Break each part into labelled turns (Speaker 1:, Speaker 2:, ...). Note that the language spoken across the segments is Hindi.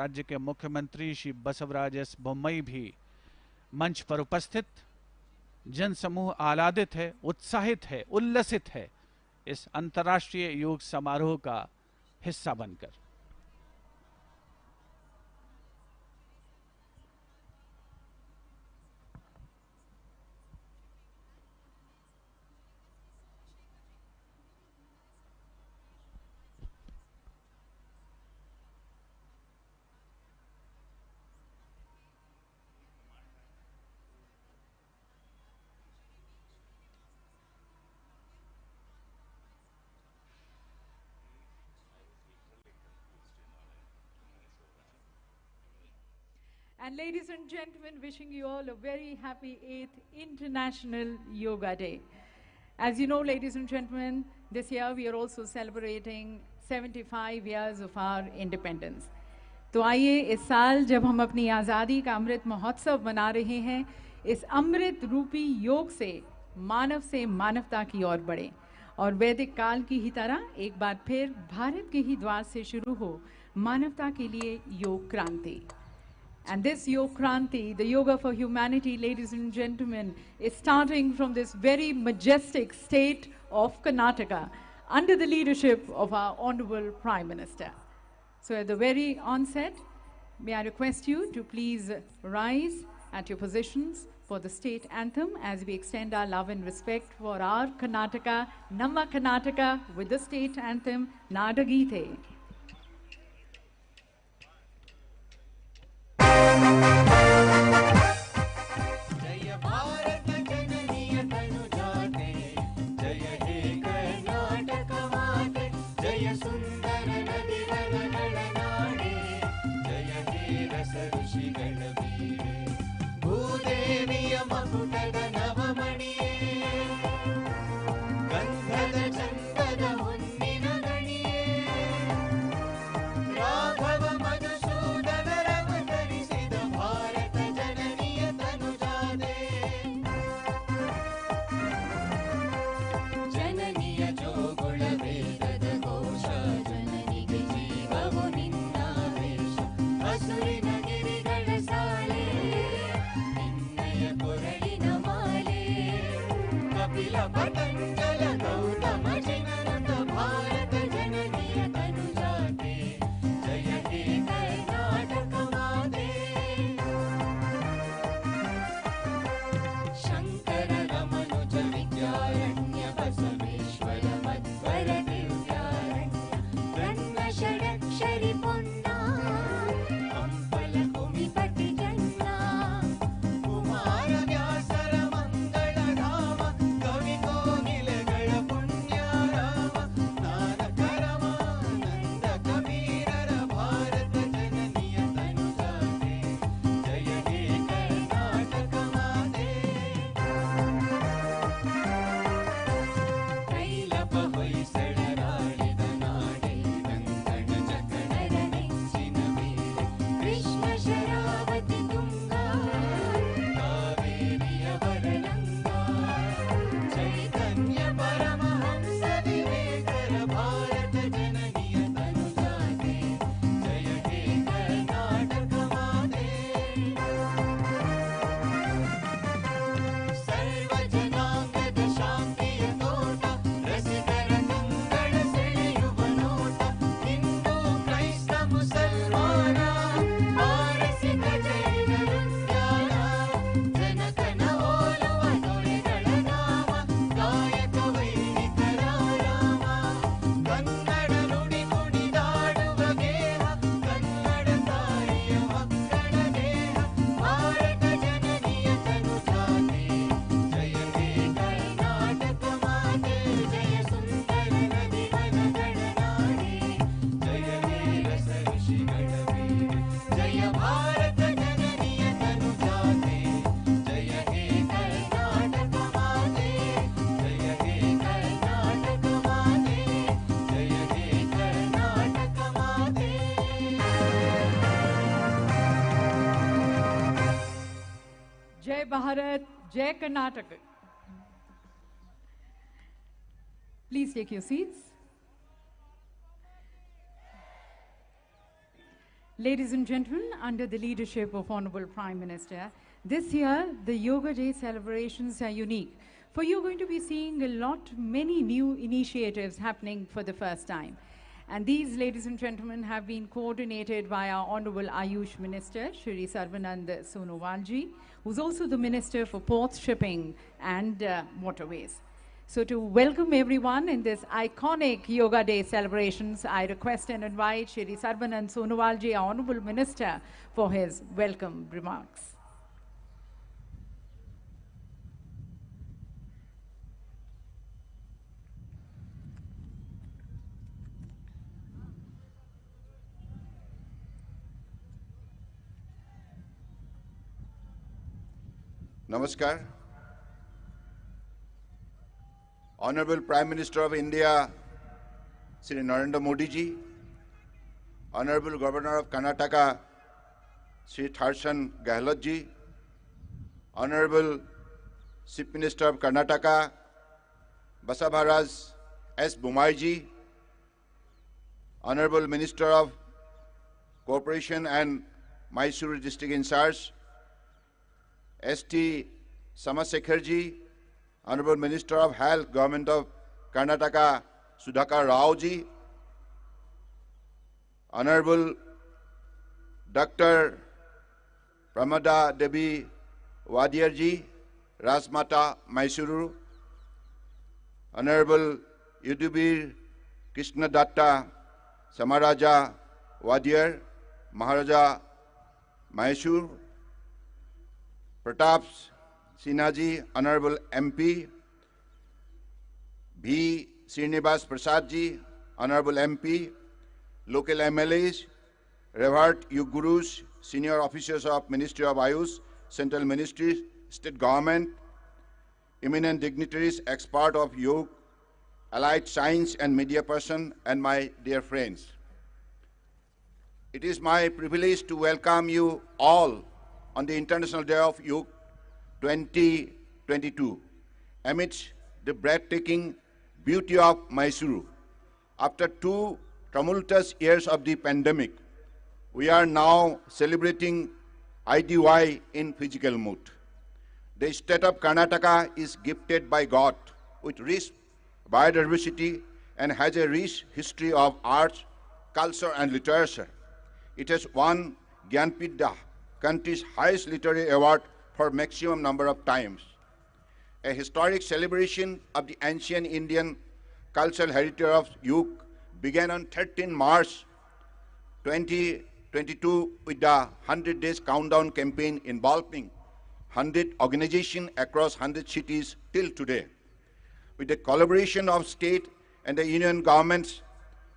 Speaker 1: राज्य के मुख्यमंत्री श्री बसवराज एस बोम्मई भी मंच पर उपस्थित। जनसमूह आह्लादित है, उत्साहित है, उल्लसित है इस अंतर्राष्ट्रीय योग समारोह का हिस्सा बनकर।
Speaker 2: And ladies and gentlemen, wishing you all a very happy 8th International Yoga Day. As you know, ladies and gentlemen, this year we are also celebrating 75 years of our independence. तो आइए इस साल जब हम अपनी आज़ादी का अमृत महोत्सव मना रहे हैं, इस अमृत रूपी योग से मानवता की ओर बढ़े और वैदिक काल की ही तरह एक बार फिर भारत के ही द्वार से शुरू हो मानवता के लिए योग क्रांति। And this Yoga Kranti, the Yoga for Humanity, ladies and gentlemen, is starting from this very majestic state of Karnataka under the leadership of our Honorable Prime Minister. So at the very onset, may I request you to please rise at your positions for the state anthem as we extend our love and respect for our Karnataka, Namma Karnataka, with the state anthem, Nadagite. Jai Bharat, Jai Karnataka. Please take your seats. Ladies and gentlemen, under the leadership of Honorable Prime Minister, this year the Yoga Day celebrations are unique. For you're going to be seeing many new initiatives happening for the first time. And these, ladies and gentlemen, have been coordinated by our Honorable Ayush Minister, Shri Sarbanand Sonowalji, who's also the Minister for Ports, Shipping and Waterways. So to welcome everyone in this iconic Yoga Day celebrations, I request and invite Shri Sarbanand Sonowalji, our Honorable Minister, for his welcome remarks.
Speaker 3: Namaskar. Honorable Prime Minister of India, Shri Narendra Modi ji, Honorable Governor of Karnataka, Shri Tharsan Gehlot ji, Honorable Chief Minister of Karnataka, Basavaras S. Bommai ji, Honorable Minister of Corporation and Mysuru District in charge, S.T. Samasekhar ji, Honorable Minister of Health, Government of Karnataka, Sudhakar Rao ji, Honorable Dr. Pramada Devi Wadiar ji, Rasmata Mysuru, Honorable Yudhibir Krishna Datta Samaraja Wadiar, Maharaja Mysuru, Pratap Sinha ji, Honorable MP, B. Srinivas Prasad ji, Honorable MP, local MLAs, revered Yoga Gurus, senior officers of Ministry of Ayush, Central Ministries, State Government, eminent dignitaries, expert of yoga, allied science and media person, and my dear friends. It is my privilege to welcome you all on the International Day of Yoga 2022 amidst the breathtaking beauty of Mysuru. After 2 tumultuous years of the pandemic, we are now celebrating IDY in physical mood. The state of Karnataka is gifted by God with rich biodiversity and has a rich history of arts, culture and literature. It has won Gyanpith, the country's highest literary award, for maximum number of times. A historic celebration of the ancient Indian cultural heritage of yoga began on 13 March 2022 with the 100 days countdown campaign involving 100 organizations across 100 cities till today. With the collaboration of state and the union governments,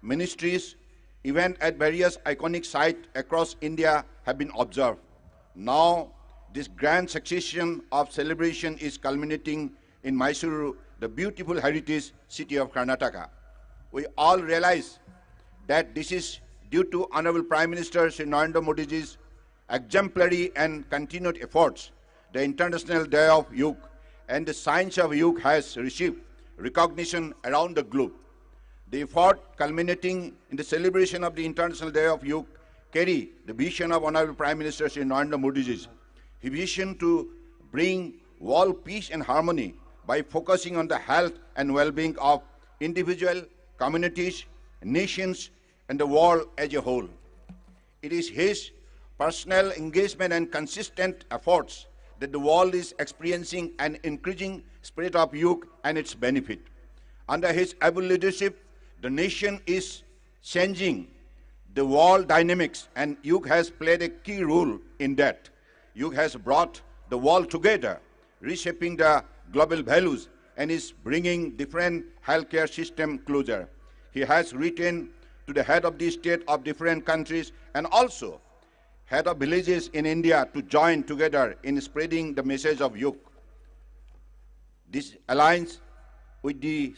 Speaker 3: ministries, events at various iconic sites across India have been observed. Now, this grand succession of celebration is culminating in Mysuru, the beautiful heritage city of Karnataka. We all realize that this is due to Honorable Prime Minister Shri Narendra Modi ji's exemplary and continued efforts. The International Day of Yoga and the Science of Yoga has received recognition around the globe. The effort culminating in the celebration of the International Day of Yoga carry the vision of Honorable Prime Minister Shri Narendra Modi ji's vision to bring world peace and harmony by focusing on the health and well-being of individual, communities, nations, and the world as a whole. It is his personal engagement and consistent efforts that the world is experiencing an increasing spirit of yoga and its benefit. Under his able leadership, the nation is changing the world dynamics, and yoga has played a key role in that. Yoga has brought the world together, reshaping the global values, and is bringing different healthcare system closer. He has written to the head of the state of different countries and also head of villages in India to join together in spreading the message of yoga. This aligns with the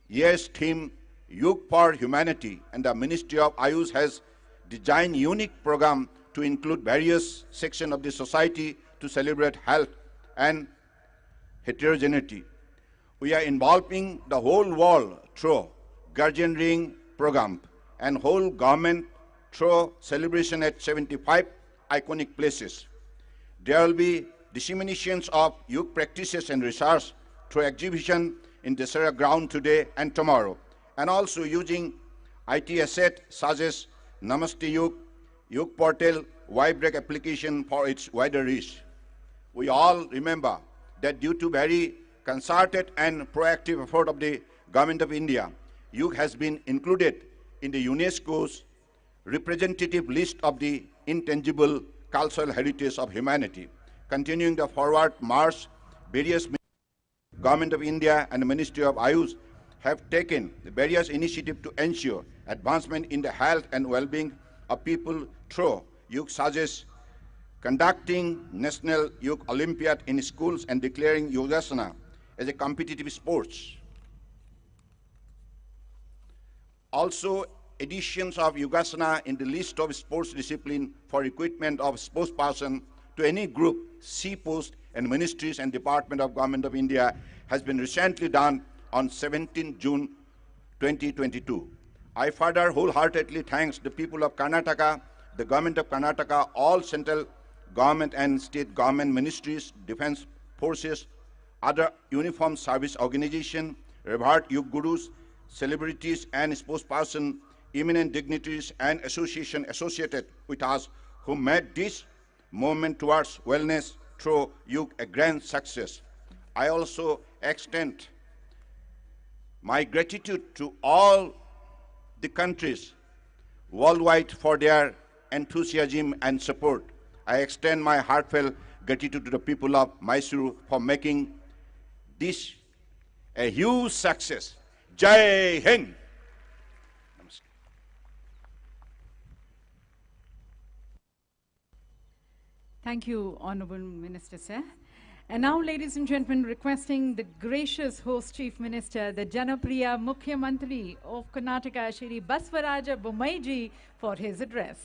Speaker 3: year's theme, Yoga for Humanity, and the Ministry of Ayush has designed unique program to include various sections of the society to celebrate health and heterogeneity. We are involving the whole world through guardian ring program and whole government through celebration at 75 iconic places. There will be disseminations of yoga practices and research through exhibition in Dasara ground today and tomorrow, and also using IT asset such as Namaste Yoga, Yoga Portal, Vibrek application for its wider reach. We all remember that due to very concerted and proactive effort of the Government of India, yoga has been included in the UNESCO's representative list of the intangible cultural heritage of humanity. Continuing the forward march, various Government of India and the Ministry of Ayush have taken various initiatives to ensure advancement in the health and well-being of people through yoga, such as conducting National Yoga Olympiad in schools and declaring Yogasana as a competitive sport. Also, additions of Yogasana in the list of sports discipline for equipment of sportsperson to any group, C post and ministries and department of Government of India has been recently done on 17 June 2022. I further wholeheartedly thanks the people of Karnataka, the Government of Karnataka, all central government and state government ministries, defense forces, other uniformed service organizations, revered yoga gurus, celebrities and spokespersons, eminent dignitaries and associations associated with us who made this movement towards wellness through yoga a grand success. I also extend my gratitude to all the countries worldwide for their enthusiasm and support. I extend my heartfelt gratitude to the people of Mysuru for making this a huge success. Jai Hind!
Speaker 2: Thank you, Honorable Minister, sir. And now, ladies and gentlemen, requesting the gracious host Chief Minister, the Janapriya Mukhyamantri of Karnataka, Shri Basavaraja Bommai ji, for his address.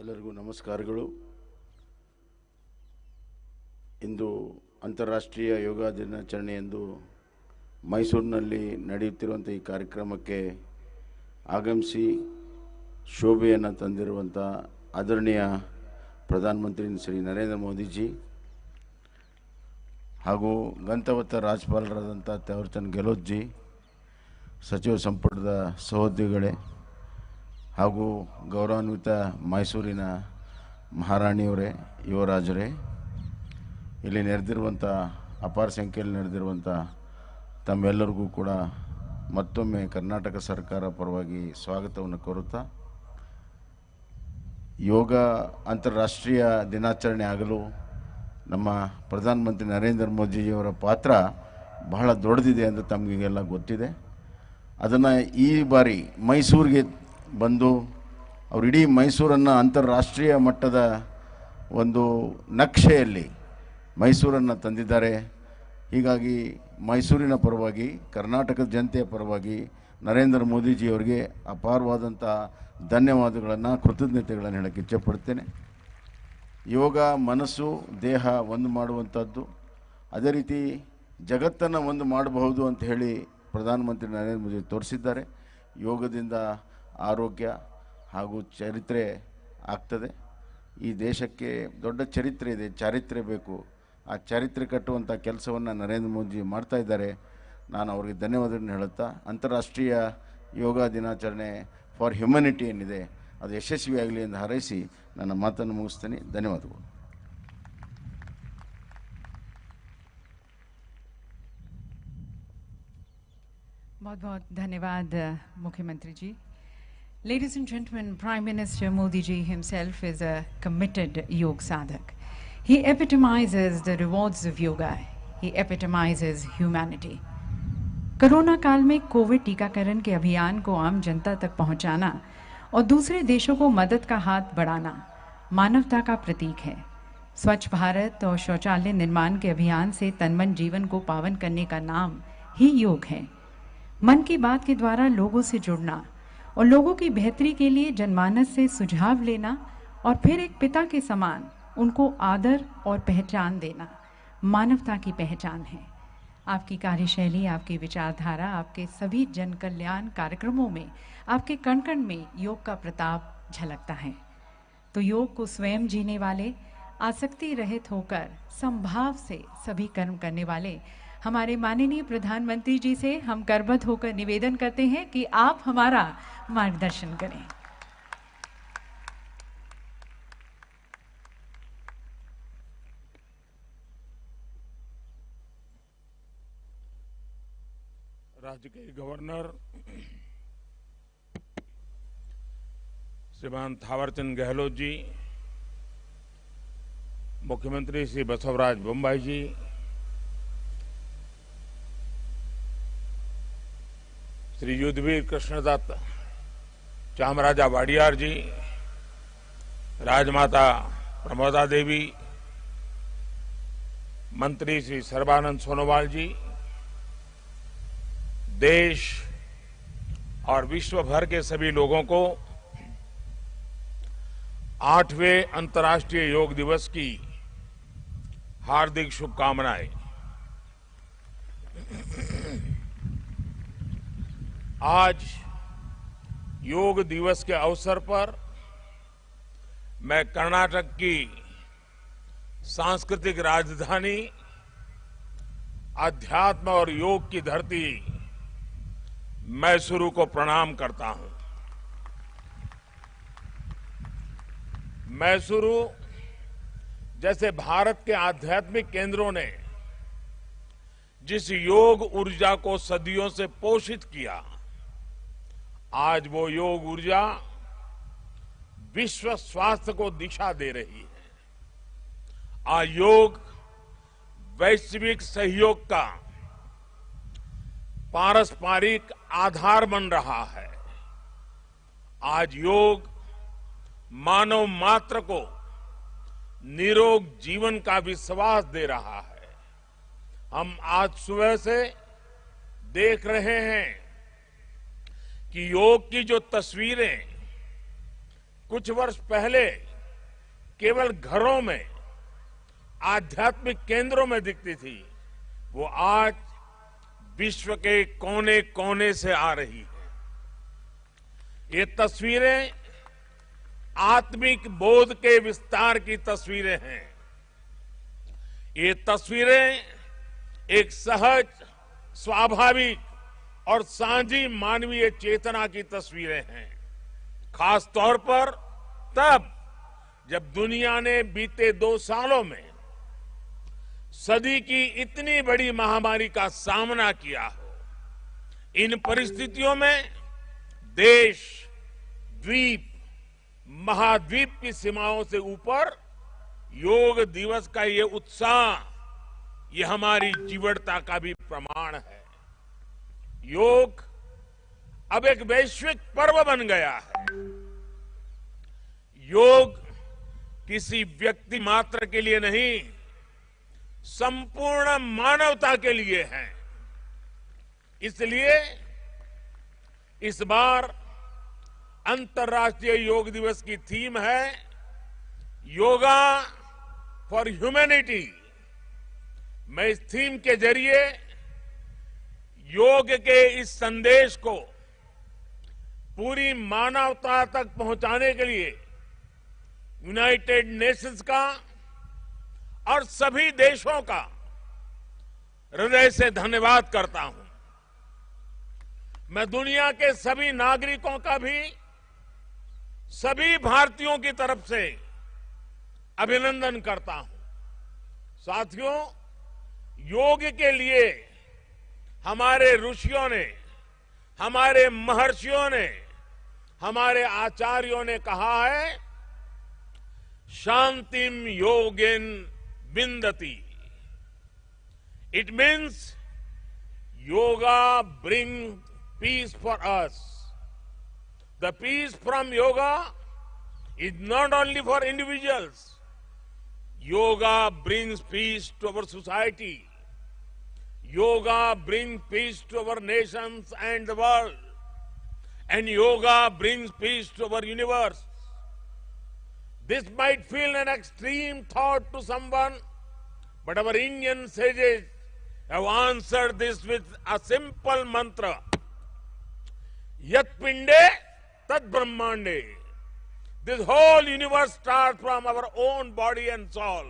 Speaker 4: ಎಲ್ಲರಿಗೂ ನಮಸ್ಕಾರಗಳು. ಇಂದು ಅಂತಾರಾಷ್ಟ್ರೀಯ ಯೋಗ ದಿನಾಚರಣೆಯಂದು ಮೈಸೂರಿನಲ್ಲಿ ನಡೆಯುತ್ತಿರುವಂಥ ಈ ಕಾರ್ಯಕ್ರಮಕ್ಕೆ ಆಗಮಿಸಿ ಶೋಭೆಯನ್ನು ತಂದಿರುವಂಥ ಆದರಣೀಯ ಪ್ರಧಾನಮಂತ್ರಿ ಶ್ರೀ ನರೇಂದ್ರ ಮೋದಿಜಿ ಹಾಗೂ ಗಂತವತ್ತ ರಾಜ್ಯಪಾಲರಾದಂಥ ಥಾವರ್ಚಂದ್ ಗೆಹ್ಲೋಟ್ ಜಿ, ಸಚಿವ ಸಂಪುಟದ ಸಹೋದ್ಯೋಗಿಗಳೇ ಹಾಗೂ ಗೌರವಾನ್ವಿತ ಮೈಸೂರಿನ ಮಹಾರಾಣಿಯವರೇ, ಯುವರಾಜರೇ, ಇಲ್ಲಿ ನೆರೆದಿರುವಂಥ ಅಪಾರ ಸಂಖ್ಯೆಯಲ್ಲಿ ನೆರೆದಿರುವಂಥ ತಮ್ಮೆಲ್ಲರಿಗೂ ಕೂಡ ಮತ್ತೊಮ್ಮೆ ಕರ್ನಾಟಕ ಸರ್ಕಾರ ಪರವಾಗಿ ಸ್ವಾಗತವನ್ನು ಕೋರುತ್ತಾ, ಯೋಗ ಅಂತಾರಾಷ್ಟ್ರೀಯ ದಿನಾಚರಣೆ ಆಗಲು ನಮ್ಮ ಪ್ರಧಾನಮಂತ್ರಿ ನರೇಂದ್ರ ಮೋದಿಜಿಯವರ ಪಾತ್ರ ಬಹಳ ದೊಡ್ಡದಿದೆ ಅಂತ ತಮಗೆಲ್ಲ ಗೊತ್ತಿದೆ. ಅದನ್ನು ಈ ಬಾರಿ ಮೈಸೂರಿಗೆ ಬಂದು ಅವರು ಇಡೀ ಮೈಸೂರನ್ನು ಅಂತಾರಾಷ್ಟ್ರೀಯ ಮಟ್ಟದ ಒಂದು ನಕ್ಷೆಯಲ್ಲಿ ಮೈಸೂರನ್ನು ತಂದಿದ್ದಾರೆ. ಹೀಗಾಗಿ ಮೈಸೂರಿನ ಪರವಾಗಿ, ಕರ್ನಾಟಕದ ಜನತೆಯ ಪರವಾಗಿ ನರೇಂದ್ರ ಮೋದಿಜಿಯವರಿಗೆ ಅಪಾರವಾದಂಥ ಧನ್ಯವಾದಗಳನ್ನು, ಕೃತಜ್ಞತೆಗಳನ್ನು ಹೇಳೋಕ್ಕೆ ಇಚ್ಛೆಪಡ್ತೇನೆ. ಯೋಗ ಮನಸ್ಸು ದೇಹ ಒಂದು ಮಾಡುವಂಥದ್ದು, ಅದೇ ರೀತಿ ಜಗತ್ತನ್ನು ಒಂದು ಮಾಡಬಹುದು ಅಂತ ಹೇಳಿ ಪ್ರಧಾನಮಂತ್ರಿ ನರೇಂದ್ರ ಮೋದಿ ತೋರಿಸಿದ್ದಾರೆ. ಯೋಗದಿಂದ ಆರೋಗ್ಯ ಹಾಗೂ ಚರಿತ್ರೆ ಆಗ್ತದೆ. ಈ ದೇಶಕ್ಕೆ ದೊಡ್ಡ ಚರಿತ್ರೆ ಇದೆ, ಚಾರಿತ್ರ್ಯ ಬೇಕು. ಆ ಚರಿತ್ರೆ ಕಟ್ಟುವಂಥ ಕೆಲಸವನ್ನು ನರೇಂದ್ರ ಮೋದಿ ಮಾಡ್ತಾ ಇದ್ದಾರೆ. ನಾನು ಅವರಿಗೆ ಧನ್ಯವಾದಗಳನ್ನು ಹೇಳುತ್ತಾ, ಅಂತಾರಾಷ್ಟ್ರೀಯ ಯೋಗ ದಿನಾಚರಣೆ ಫಾರ್ ಹ್ಯುಮ್ಯಾನಿಟಿ ಏನಿದೆ ಅದು ಯಶಸ್ವಿಯಾಗಲಿ ಎಂದು ಹಾರೈಸಿ ನನ್ನ ಮಾತನ್ನು ಮುಗಿಸ್ತೇನೆ. ಧನ್ಯವಾದಗಳು.
Speaker 2: बहुत-बहुत धन्यवाद मुख्यमंत्री जी. Ladies and gentlemen, Prime Minister Modi ji himself is a committed yoga sadhak. He epitomizes the rewards of yoga. He epitomizes humanity. Corona काल में कोविड टीकाकरण के अभियान को आम जनता तक पहुंचाना और दूसरे देशों को मदद का हाथ बढ़ाना मानवता का प्रतीक है. स्वच्छ भारत और शौचालय निर्माण के अभियान से तन-मन जीवन को पावन करने का नाम ही योग है. मन की बात के द्वारा लोगों से जुड़ना और लोगों की बेहतरी के लिए जनमानस से सुझाव लेना और फिर एक पिता के समान उनको आदर और पहचान देना मानवता की पहचान है। आपकी कार्यशैली, आपकी विचारधारा, आपके सभी जन कल्याण कार्यक्रमों में, आपके कण कण में योग का प्रताप झलकता है। तो योग को स्वयं जीने वाले, आसक्ति रहित होकर संभाव से सभी कर्म करने वाले हमारे माननीय प्रधानमंत्री जी से हम करबद्ध होकर निवेदन करते हैं कि आप हमारा मार्गदर्शन करें।
Speaker 5: राज्य के गवर्नर श्रीमान थावरचंद गहलोत जी, मुख्यमंत्री श्री बसवराज बोम्मई जी, श्री युद्धवीर कृष्णदत्त चामराजा वाडियार जी, राजमाता प्रमोदा देवी, मंत्री श्री सर्बानंद सोनोवाल जी, देश और विश्व भर के सभी लोगों को 8वें अंतर्राष्ट्रीय योग दिवस की हार्दिक शुभकामनाएं। आज योग दिवस के अवसर पर मैं कर्नाटक की सांस्कृतिक राजधानी, अध्यात्म और योग की धरती मैसूरू को प्रणाम करता हूं। मैसूरू जैसे भारत के आध्यात्मिक केंद्रों ने जिस योग ऊर्जा को सदियों से पोषित किया, आज वो योग ऊर्जा विश्व स्वास्थ्य को दिशा दे रही है। आज योग वैश्विक सहयोग का पारस्परिक आधार बन रहा है। आज योग मानव मात्र को निरोग जीवन का विश्वास दे रहा है। हम आज सुबह से देख रहे हैं कि योग की जो तस्वीरें कुछ वर्ष पहले केवल घरों में, आध्यात्मिक केंद्रों में दिखती थी, वो आज विश्व के कोने कोने से आ रही है। ये तस्वीरें आत्मिक बोध के विस्तार की तस्वीरें हैं। ये तस्वीरें एक सहज, स्वाभाविक और साझी मानवीय चेतना की तस्वीरें हैं। खास तौर पर तब जब दुनिया ने बीते 2 सालों में सदी की इतनी बड़ी महामारी का सामना किया हो। इन परिस्थितियों में देश, द्वीप, महाद्वीप की सीमाओं से ऊपर योग दिवस का ये उत्साह, ये हमारी जीवटता का भी प्रमाण है। योग अब एक वैश्विक पर्व बन गया है। योग किसी व्यक्ति मात्र के लिए नहीं, संपूर्ण मानवता के लिए है। इसलिए इस बार अंतर्राष्ट्रीय योग दिवस की थीम है योगा फॉर ह्यूमैनिटी। मैं इस थीम के जरिए योग के इस संदेश को पूरी मानवता तक पहुंचाने के लिए यूनाइटेड नेशंस का और सभी देशों का हृदय से धन्यवाद करता हूं। मैं दुनिया के सभी नागरिकों का भी सभी भारतीयों की तरफ से अभिनंदन करता हूं। साथियों, योग के लिए हमारे ऋषियों ने, हमारे महर्षियों ने, हमारे आचार्यों ने कहा है, शांतिम योगेन विंदति। It means yoga bring peace for us. The peace from yoga is not only for individuals. Yoga brings peace to our society. Yoga brings peace to our nations and the world. And yoga brings peace to our universe. This might feel an extreme thought to someone, but our Indian sages have answered this with a simple mantra. Yat pinde tad brahmande. This whole universe starts from our own body and soul.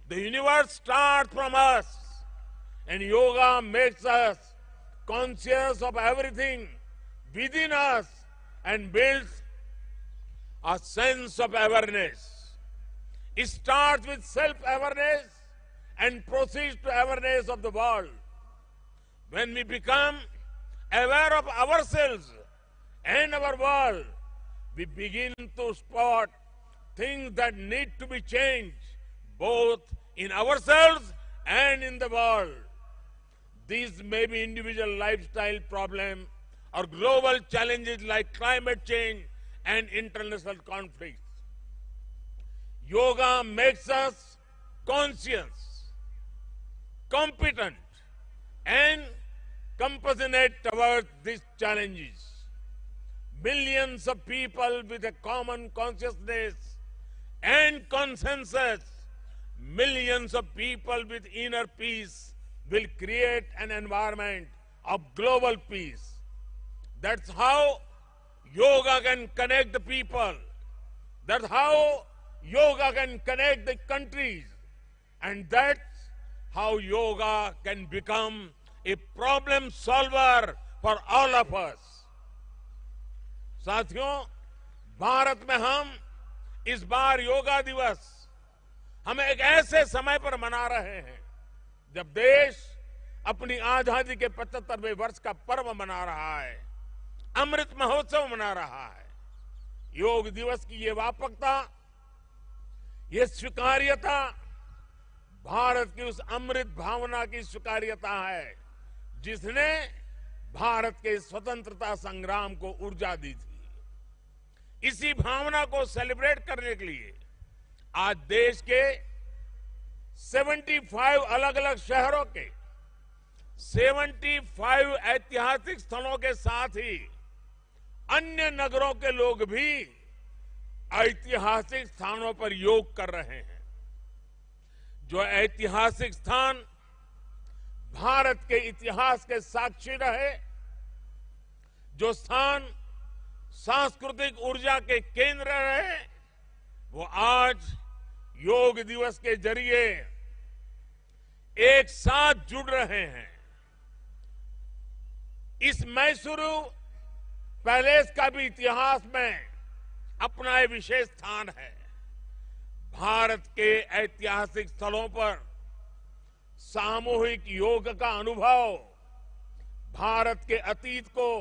Speaker 5: The universe starts from us, and yoga makes us conscious of everything within us and builds a sense of awareness. It starts with self-awareness and proceeds to awareness of the world. When we become aware of ourselves and our world, we begin to spot things that need to be changed, both in ourselves and in the world. These may be individual lifestyle problems or global challenges like climate change and international conflicts. Yoga makes us conscious, competent, and compassionate towards these challenges. Millions of people with a common consciousness and consensus, millions of people with inner peace will create an environment of global peace. That's how yoga can connect the people. That's how yoga can connect the countries. And that's how yoga can become a problem solver for all of us. साथियों, भारत में हम इस बार योगा दिवस हम एक ऐसे समय पर मना रहे हैं जब देश अपनी आजादी के 75वें वर्ष का पर्व मना रहा है, अमृत महोत्सव मना रहा है। योग दिवस की ये व्यापकता, ये स्वीकार्यता भारत की उस अमृत भावना की स्वीकार्यता है जिसने भारत के स्वतंत्रता संग्राम को ऊर्जा दी थी। इसी भावना को सेलिब्रेट करने के लिए आज देश के 75 अलग अलग शहरों के 75 ऐतिहासिक स्थलों के साथ ही अन्य नगरों के लोग भी ऐतिहासिक स्थानों पर योग कर रहे हैं। जो ऐतिहासिक स्थान भारत के इतिहास के साक्षी रहे, जो स्थान सांस्कृतिक ऊर्जा के केंद्र रहे, वो आज योग दिवस के जरिए एक साथ जुड़ रहे हैं। इस मैसूरू पैलेस का भी इतिहास में अपना एक विशेष स्थान है। भारत के ऐतिहासिक स्थलों पर सामूहिक योग का अनुभव भारत के अतीत को,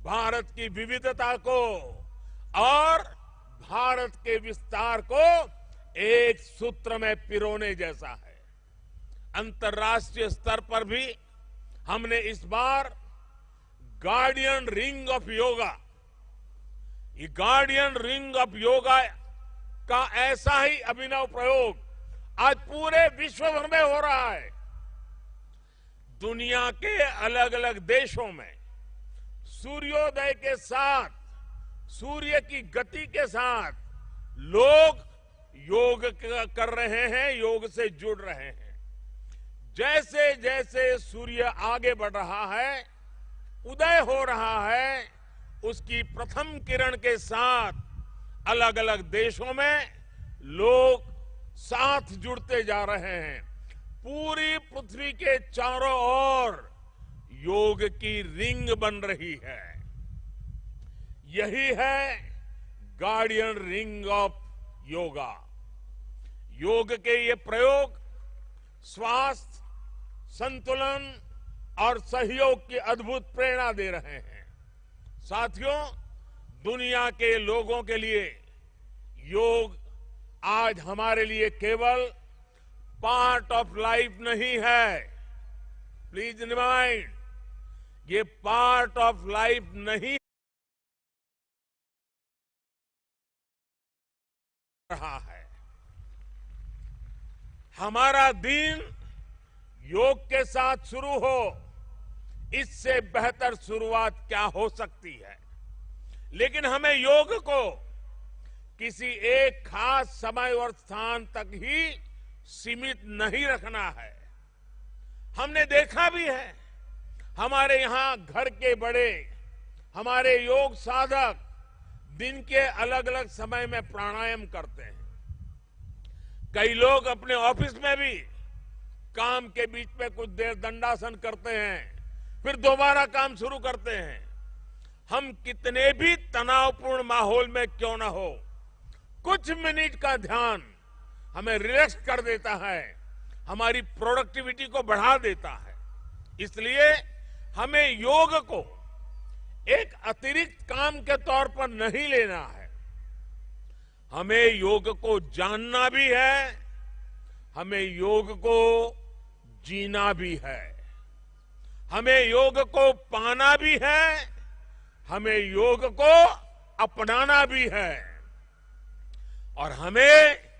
Speaker 5: भारत की विविधता को और भारत के विस्तार को एक सूत्र में पिरोने जैसा है। अंतर्राष्ट्रीय स्तर पर भी हमने इस बार गार्डियन रिंग ऑफ योगा, ये गार्डियन रिंग ऑफ योगा का ऐसा ही अभिनव प्रयोग आज पूरे विश्व भर में हो रहा है। दुनिया के अलग अलग देशों में सूर्योदय के साथ, सूर्य की गति के साथ लोग योग कर रहे हैं, योग से जुड़ रहे हैं। जैसे जैसे सूर्य आगे बढ़ रहा है, उदय हो रहा है, उसकी प्रथम किरण के साथ अलग अलग देशों में लोग साथ जुड़ते जा रहे हैं। पूरी पृथ्वी के चारों ओर योग की रिंग बन रही है। यही है गार्डियन रिंग ऑफ योगा। योग के ये प्रयोग स्वास्थ्य, संतुलन और सहयोग की अद्भुत प्रेरणा दे रहे हैं। साथियों, दुनिया के लोगों के लिए योग आज हमारे लिए केवल पार्ट ऑफ लाइफ नहीं है। प्लीज रिमाइंड, ये पार्ट ऑफ लाइफ नहीं रहा है। हमारा दिन योग के साथ शुरू हो, इससे बेहतर शुरुआत क्या हो सकती है। लेकिन हमें योग को किसी एक खास समय और स्थान तक ही सीमित नहीं रखना है। हमने देखा भी है, हमारे यहां घर के बड़े, हमारे योग साधक दिन के अलग अलग समय में प्राणायाम करते हैं। कई लोग अपने ऑफिस में भी काम के बीच में कुछ देर दंडासन करते हैं, फिर दोबारा काम शुरू करते हैं। हम कितने भी तनावपूर्ण माहौल में क्यों न हो, कुछ मिनट का ध्यान हमें रिलैक्स कर देता है, हमारी प्रोडक्टिविटी को बढ़ा देता है। इसलिए हमें योग को एक अतिरिक्त काम के तौर पर नहीं लेना है। हमें योग को जानना भी है, हमें योग को जीना भी है, हमें योग को पाना भी है, हमें योग को अपनाना भी है, और हमें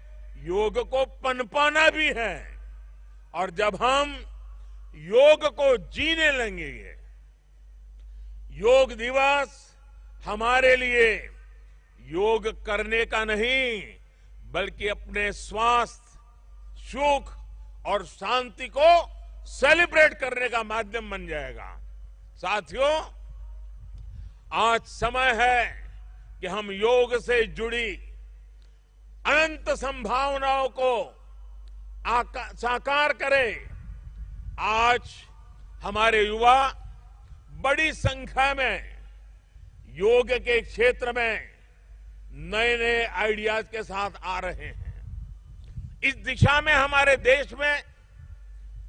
Speaker 5: योग को पनपाना भी है। और जब हम योग को जीने लगेंगे, योग दिवस हमारे लिए योग करने का नहीं, बल्कि अपने स्वास्थ्य, सुख और शांति को सेलिब्रेट करने का माध्यम बन जाएगा। साथियों, आज समय है कि हम योग से जुड़ी अनंत संभावनाओं को साकार करें। आज हमारे युवा बड़ी संख्या में योग के क्षेत्र में नए नए आइडियाज के साथ आ रहे हैं। इस दिशा में हमारे देश में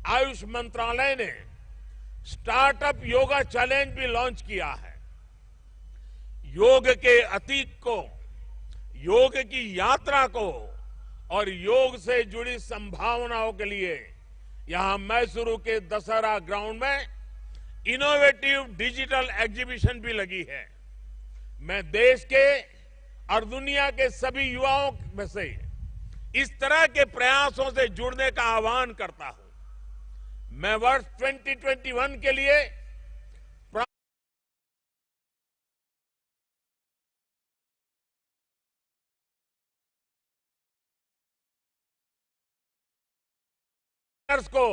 Speaker 5: आयुष मंत्रालय ने स्टार्टअप योगा चैलेंज भी लॉन्च किया है। योग के अतीत को, योग की यात्रा को और योग से जुड़ी संभावनाओं के लिए यहां मैसूरू के दशहरा ग्राउंड में इनोवेटिव डिजिटल एग्जीबिशन भी लगी है। मैं देश के और दुनिया के सभी युवाओं में से इस तरह के प्रयासों से जुड़ने का आह्वान करता हूं। मैं वर्ष 2021 के लिए को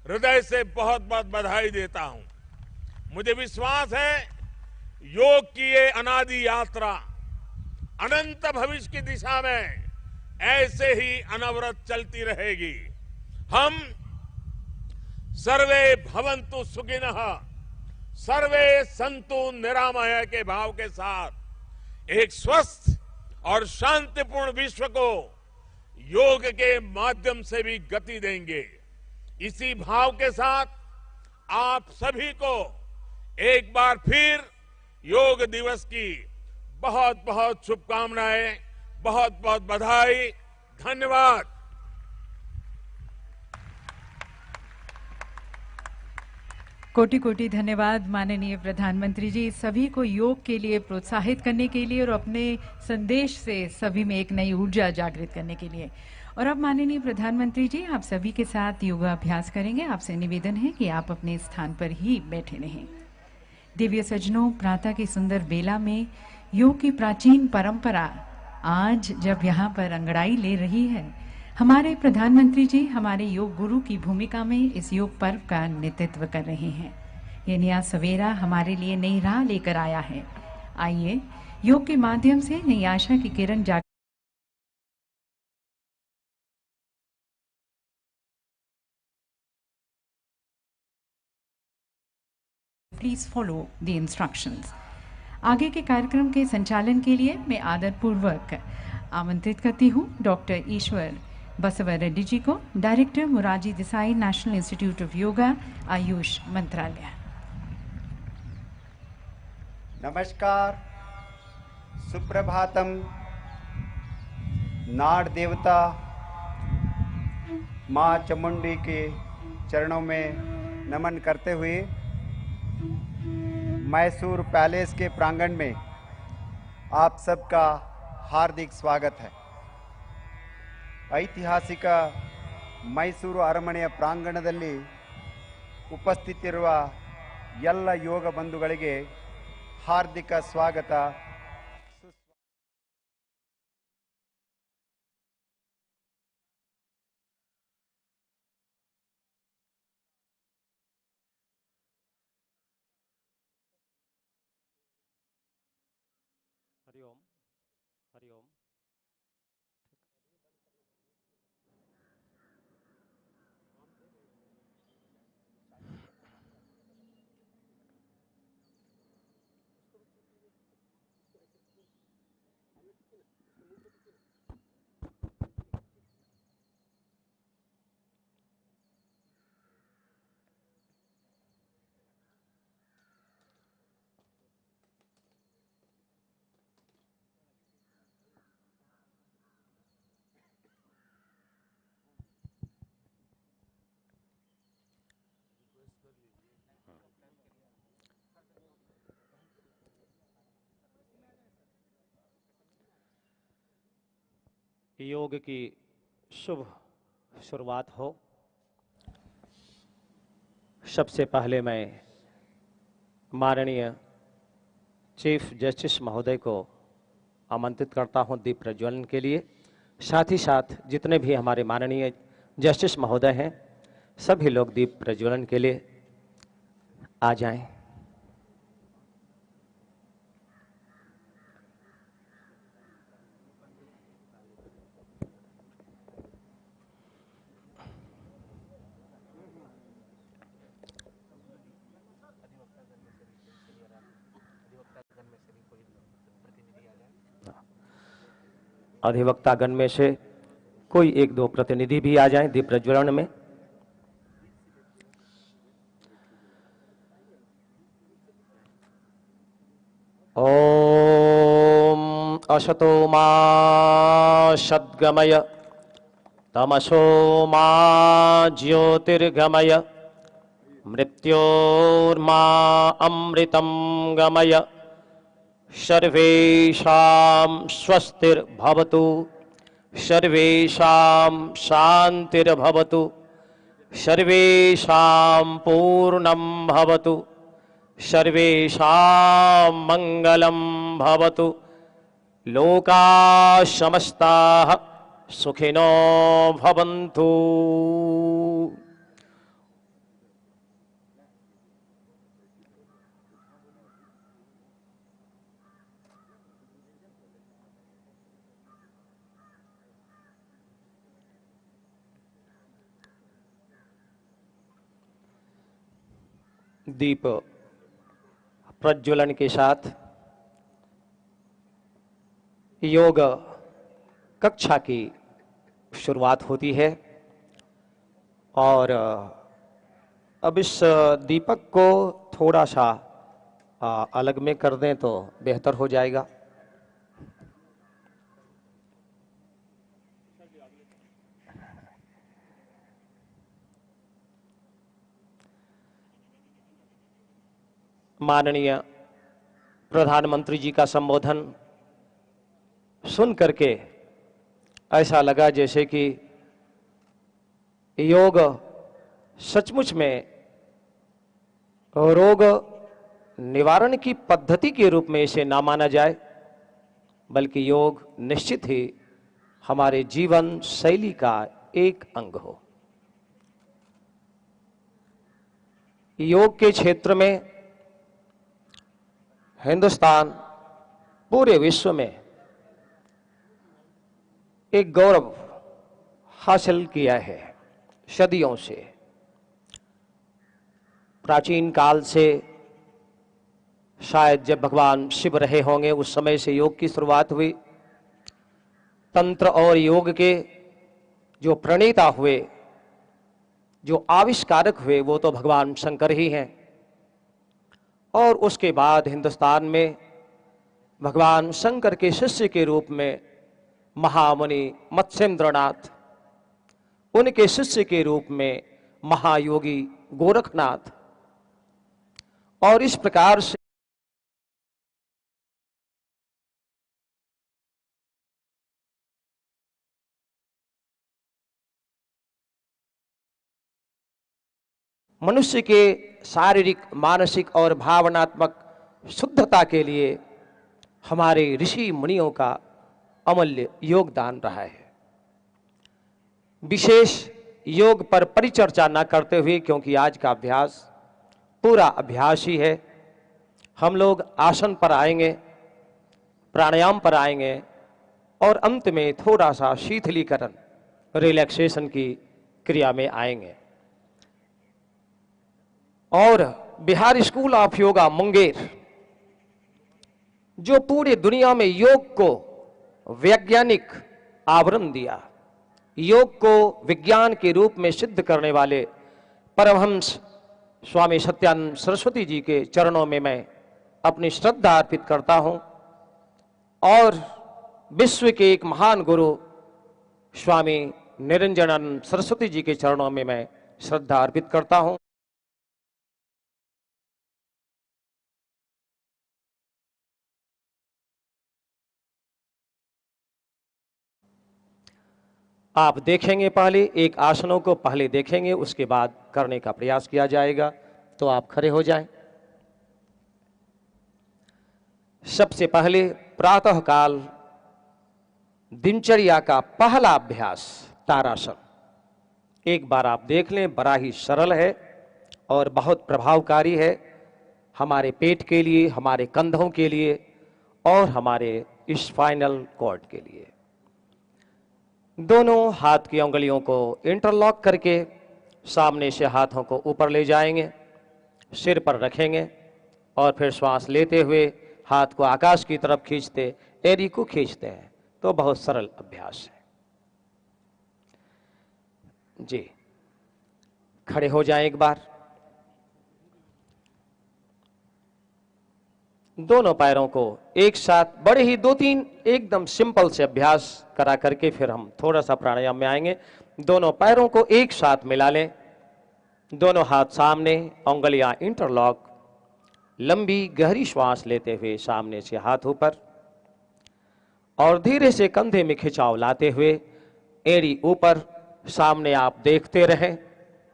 Speaker 5: हृदय से बहुत बहुत बधाई देता हूं। मुझे विश्वास है योग की ये अनादि यात्रा अनंत भविष्य की दिशा में ऐसे ही अनवरत चलती रहेगी। हम सर्वे भवन्तु सुखिनः, सर्वे सन्तु निरामय के भाव के साथ एक स्वस्थ और शांतिपूर्ण विश्व को योग के माध्यम से भी गति देंगे। इसी भाव के साथ आप सभी को एक बार फिर योग दिवस की बहुत बहुत शुभकामनाएं, बहुत बहुत बधाई, धन्यवाद।
Speaker 2: कोटि कोटि धन्यवाद माननीय प्रधानमंत्री जी, सभी को योग के लिए प्रोत्साहित करने के लिए और अपने संदेश से सभी में एक नई ऊर्जा जागृत करने के लिए। और अब माननीय प्रधानमंत्री जी आप सभी के साथ योगाभ्यास करेंगे। आपसे निवेदन है कि आप अपने स्थान पर ही बैठे रहें। दिव्य सज्जनों, प्रातः की सुंदर बेला में योग की प्राचीन परंपरा आज जब यहाँ पर अंगड़ाई ले रही है, हमारे प्रधानमंत्री जी हमारे योग गुरु की भूमिका में इस योग पर्व का नेतृत्व कर रहे हैं। ये नया सवेरा हमारे लिए नई राह लेकर आया है। आइए योग के माध्यम से नई आशा की किरण जाग प्लीज फॉलो द इंस्ट्रक्शंस। आगे के कार्यक्रम के संचालन के लिए मैं आदरपूर्वक आमंत्रित करती हूँ डॉक्टर ईश्वर बसव रेड्डी जी को, director Morarji Desai national institute of yoga, Ayush मंत्रालय।
Speaker 6: नमस्कार, सुप्रभातम। नाड़ देवता माँ चामुंडी के चरणों में नमन करते हुए मैसूर पैलेस के प्रांगण में आप सबका हार्दिक स्वागत है। ಐತಿಹಾಸಿಕ ಮೈಸೂರು ಅರಮನೆಯ ಪ್ರಾಂಗಣದಲ್ಲಿ ಉಪಸ್ಥಿತಿರುವ ಎಲ್ಲ ಯೋಗ ಬಂಧುಗಳಿಗೆ ಹಾರ್ದಿಕ ಸ್ವಾಗತ
Speaker 7: योग की शुभ शुरुआत हो। सबसे पहले मैं माननीय चीफ जस्टिस महोदय को आमंत्रित करता हूं दीप प्रज्वलन के लिए। साथ ही साथ जितने भी हमारे माननीय जस्टिस महोदय हैं सभी लोग दीप प्रज्वलन के लिए आ जाएं। अधिवक्तागण में से कोई एक दो प्रतिनिधि भी आ जाएं दीप प्रज्वलन में। ओम असतो मा सद्गमय तमसो मा ज्योतिर्गमय मृत्योर्मा अमृतं गमय सर्वेषां स्वस्तिर्भवतु सर्वेषां शान्तिर्भवतु सर्वेषां पूर्णं भवतु सर्वेषां मङ्गलं भवतु लोकाः समस्ताः सुखिनो भवन्तु। दीप प्रज्वलन के साथ योग कक्षा की शुरुआत होती है और अब इस दीपक को थोड़ा सा अलग में कर दें तो बेहतर हो जाएगा। माननीय प्रधानमंत्री जी का संबोधन सुन करके ऐसा लगा जैसे कि योग सचमुच में रोग निवारण की पद्धति के रूप में इसे ना माना जाए, बल्कि योग निश्चित ही हमारे जीवन शैली का एक अंग हो। योग के क्षेत्र में हिंदुस्तान पूरे विश्व में एक गौरव हासिल किया है सदियों से। प्राचीन काल से शायद जब भगवान शिव रहे होंगे उस समय से योग की शुरुआत हुई। तंत्र और योग के जो प्रणेता हुए, जो आविष्कारक हुए, वो तो भगवान शंकर ही हैं। और उसके बाद हिंदुस्तान में भगवान शंकर के शिष्य के रूप में महामुनि मत्स्येंद्रनाथ, उनके शिष्य के रूप में महायोगी गोरखनाथ, और इस प्रकार से मनुष्य के शारीरिक, मानसिक और भावनात्मक शुद्धता के लिए हमारे ऋषि मुनियों का अमूल्य योगदान रहा है। विशेष योग पर परिचर्चा न करते हुए, क्योंकि आज का अभ्यास पूरा अभ्यास ही है, हम लोग आसन पर आएंगे, प्राणायाम पर आएंगे और अंत में थोड़ा सा शीतलीकरण, रिलैक्सेशन की क्रिया में आएंगे। और बिहार स्कूल ऑफ योगा मुंगेर, जो पूरे दुनिया में योग को वैज्ञानिक आवरण दिया, योग को विज्ञान के रूप में सिद्ध करने वाले परमहंस स्वामी सत्यानंद सरस्वती जी के चरणों में मैं अपनी श्रद्धा अर्पित करता हूं और विश्व के एक महान गुरु स्वामी निरंजनानंद सरस्वती जी के चरणों में मैं श्रद्धा अर्पित करता हूं। आप देखेंगे, पहले एक आसनों को पहले देखेंगे, उसके बाद करने का प्रयास किया जाएगा। तो आप खड़े हो जाएं। सबसे पहले प्रातःकाल दिनचर्या का पहला अभ्यास तारासन। एक बार आप देख लें, बड़ा ही सरल है और बहुत प्रभावकारी है हमारे पेट के लिए, हमारे कंधों के लिए और हमारे स्पाइनल कॉर्ड के लिए। दोनों हाथ की उंगलियों को इंटरलॉक करके सामने से हाथों को ऊपर ले जाएंगे, सिर पर रखेंगे और फिर श्वास लेते हुए हाथ को आकाश की तरफ खींचते, एड़ी को खींचते हैं। तो बहुत सरल अभ्यास है जी। खड़े हो जाएं एक बार। दोनों पैरों को एक साथ बड़े ही 2-3 एकदम सिंपल से अभ्यास करा करके फिर हम थोड़ा सा प्राणायाम में आएंगे। दोनों पैरों को एक साथ मिला लें, दोनों हाथ सामने, उंगलियां इंटरलॉक, लंबी गहरी श्वास लेते हुए सामने से हाथ ऊपर और धीरे से कंधे में खिंचाव लाते हुए एड़ी ऊपर, सामने आप देखते रहें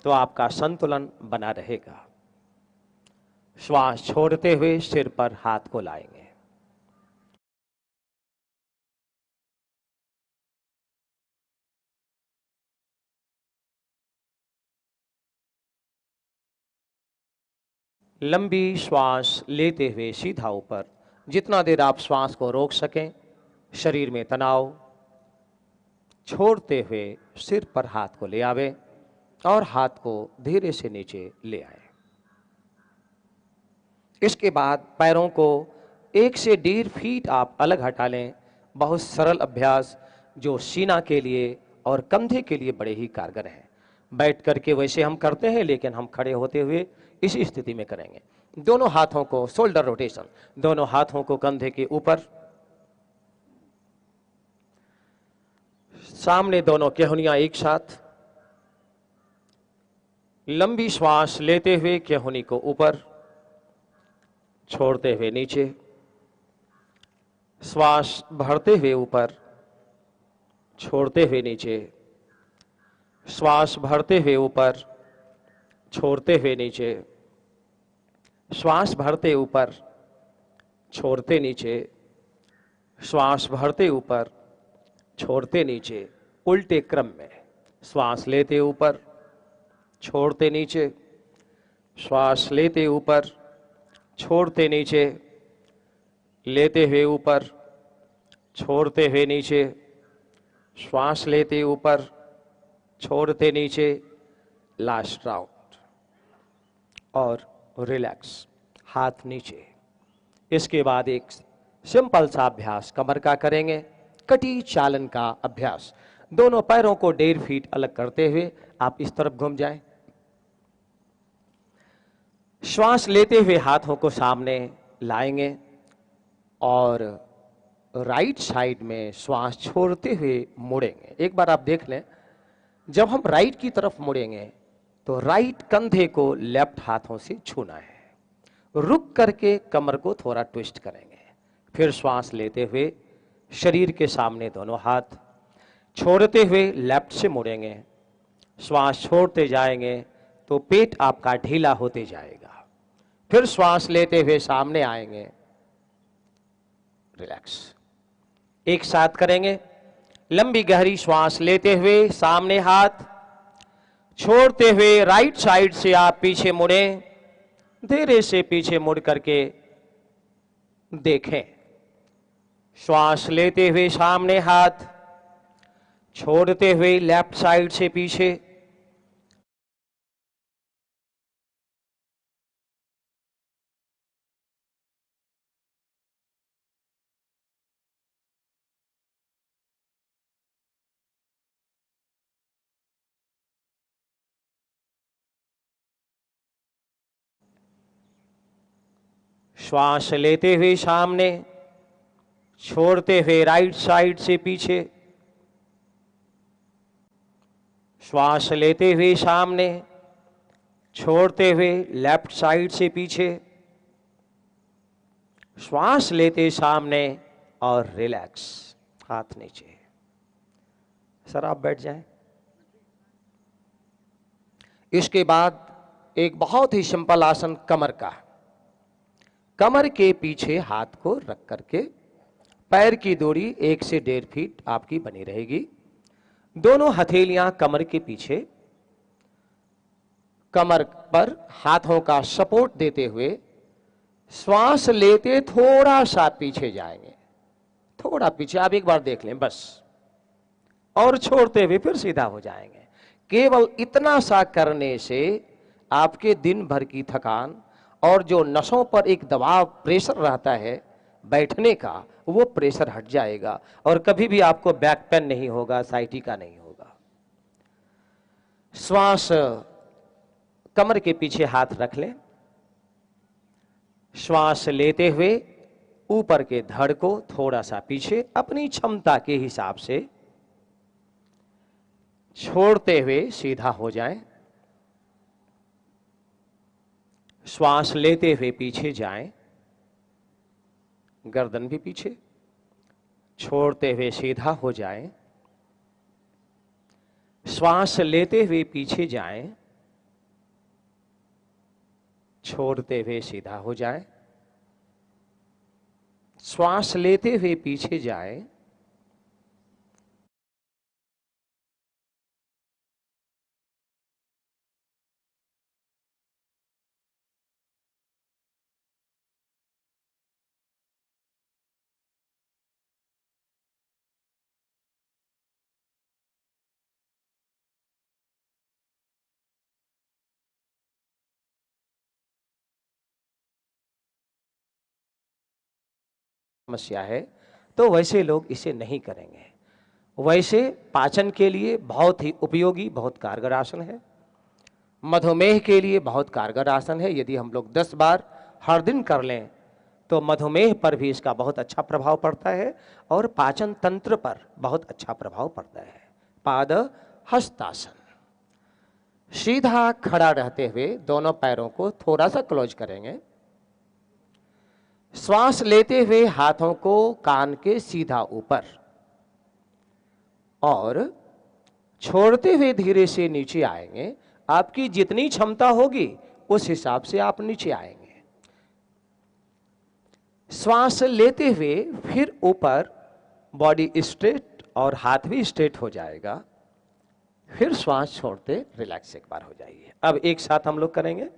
Speaker 7: तो आपका संतुलन बना रहेगा। श्वास छोड़ते हुए सिर पर हाथ को लाएंगे। लंबी श्वास लेते हुए सीधा ऊपर, जितना देर आप श्वास को रोक सकें, शरीर में तनाव छोड़ते हुए सिर पर हाथ को ले आवे और हाथ को धीरे से नीचे ले आए। इसके बाद पैरों को 1 से 1.5 फीट आप अलग हटा लें। बहुत सरल अभ्यास जो सीना के लिए और कंधे के लिए बड़े ही कारगर हैं। बैठ करके वैसे हम करते हैं, लेकिन हम खड़े होते हुए इसी स्थिति में करेंगे। दोनों हाथों को शोल्डर रोटेशन, दोनों हाथों को कंधे के ऊपर, सामने दोनों केहुनियां एक साथ, लंबी श्वास लेते हुए केहुनी को ऊपर, छोड़ते हुए नीचे, श्वास भरते हुए ऊपर, छोड़ते हुए नीचे, श्वास भरते हुए ऊपर, छोड़ते हुए नीचे, श्वास भरते ऊपर, छोड़ते नीचे, श्वास भरते ऊपर, छोड़ते नीचे, उल्टे क्रम में। श्वास लेते ऊपर, छोड़ते नीचे, श्वास लेते ऊपर, छोड़ते नीचे, लेते हुए ऊपर, छोड़ते हुए नीचे, श्वास लेते ऊपर, छोड़ते नीचे, लास्ट राउंड और रिलैक्स, हाथ नीचे। इसके बाद एक सिंपल सा अभ्यास कमर का करेंगे, कटी चालन का अभ्यास। दोनों पैरों को 1.5 फीट अलग करते हुए आप इस तरफ घूम जाएं। श्वास लेते हुए हाथों को सामने लाएंगे और राइट साइड में श्वास छोड़ते हुए मुड़ेंगे। एक बार आप देख लें, जब हम राइट की तरफ मुड़ेंगे तो राइट कंधे को लेफ्ट हाथों से छूना है। रुक करके कमर को थोड़ा ट्विस्ट करेंगे। फिर श्वास लेते हुए शरीर के सामने दोनों हाथ, छोड़ते हुए लेफ्ट से मुड़ेंगे। श्वास छोड़ते जाएंगे तो पेट आपका ढीला होते जाएगा। फिर श्वास लेते हुए सामने आएंगे, रिलैक्स। एक साथ करेंगे। लंबी गहरी श्वास लेते हुए सामने हाथ, छोड़ते हुए राइट साइड से आप पीछे मुड़ें। धीरे से पीछे मुड़ करके देखें। श्वास लेते हुए सामने हाथ, छोड़ते हुए लेफ्ट साइड से पीछे। श्वास लेते हुए सामने, छोड़ते हुए राइट साइड से पीछे। श्वास लेते हुए सामने, छोड़ते हुए लेफ्ट साइड से पीछे। श्वास लेते सामने और रिलैक्स, हाथ नीचे। सर आप बैठ जाएं। इसके बाद एक बहुत ही सिंपल आसन कमर का। कमर के पीछे हाथ को रख करके पैर की दूरी 1 से 1.5 फीट आपकी बनी रहेगी। दोनों हथेलियां कमर के पीछे, कमर पर हाथों का सपोर्ट देते हुए श्वास लेते थोड़ा सा पीछे जाएंगे, थोड़ा पीछे, आप एक बार देख लें बस, और छोड़ते हुए फिर सीधा हो जाएंगे। केवल इतना सा करने से आपके दिन भर की थकान और जो नसों पर एक दबाव, प्रेशर रहता है बैठने का, वो प्रेशर हट जाएगा और कभी भी आपको बैक पेन नहीं होगा, साइटिका नहीं होगा। श्वास कमर के पीछे हाथ रख लें। श्वास लेते हुए ऊपर के धड़ को थोड़ा सा पीछे अपनी क्षमता के हिसाब से, छोड़ते हुए सीधा हो जाएं। श्वास लेते हुए पीछे जाएं, गर्दन भी पीछे, छोड़ते हुए सीधा हो जाएं। श्वास लेते हुए पीछे जाएं, छोड़ते हुए सीधा हो जाएं। श्वास लेते हुए पीछे जाएं, समस्या है तो वैसे लोग इसे नहीं करेंगे। वैसे पाचन के लिए बहुत ही उपयोगी, बहुत कारगर आसन है। मधुमेह के लिए बहुत कारगर आसन है। यदि हम लोग 10 बार हर दिन कर लें तो मधुमेह पर भी इसका बहुत अच्छा प्रभाव पड़ता है और पाचन तंत्र पर बहुत अच्छा प्रभाव पड़ता है। पाद हस्तासन। सीधा खड़ा रहते हुए दोनों पैरों को थोड़ा सा क्लोज करेंगे। श्वास लेते हुए हाथों को कान के सीधा ऊपर और छोड़ते हुए धीरे से नीचे आएंगे। आपकी जितनी क्षमता होगी उस हिसाब से आप नीचे आएंगे। श्वास लेते हुए फिर ऊपर, बॉडी स्ट्रेट और हाथ भी स्ट्रेट हो जाएगा। फिर श्वास छोड़ते रिलैक्स एक बार हो जाइए। अब एक साथ हम लोग करेंगे।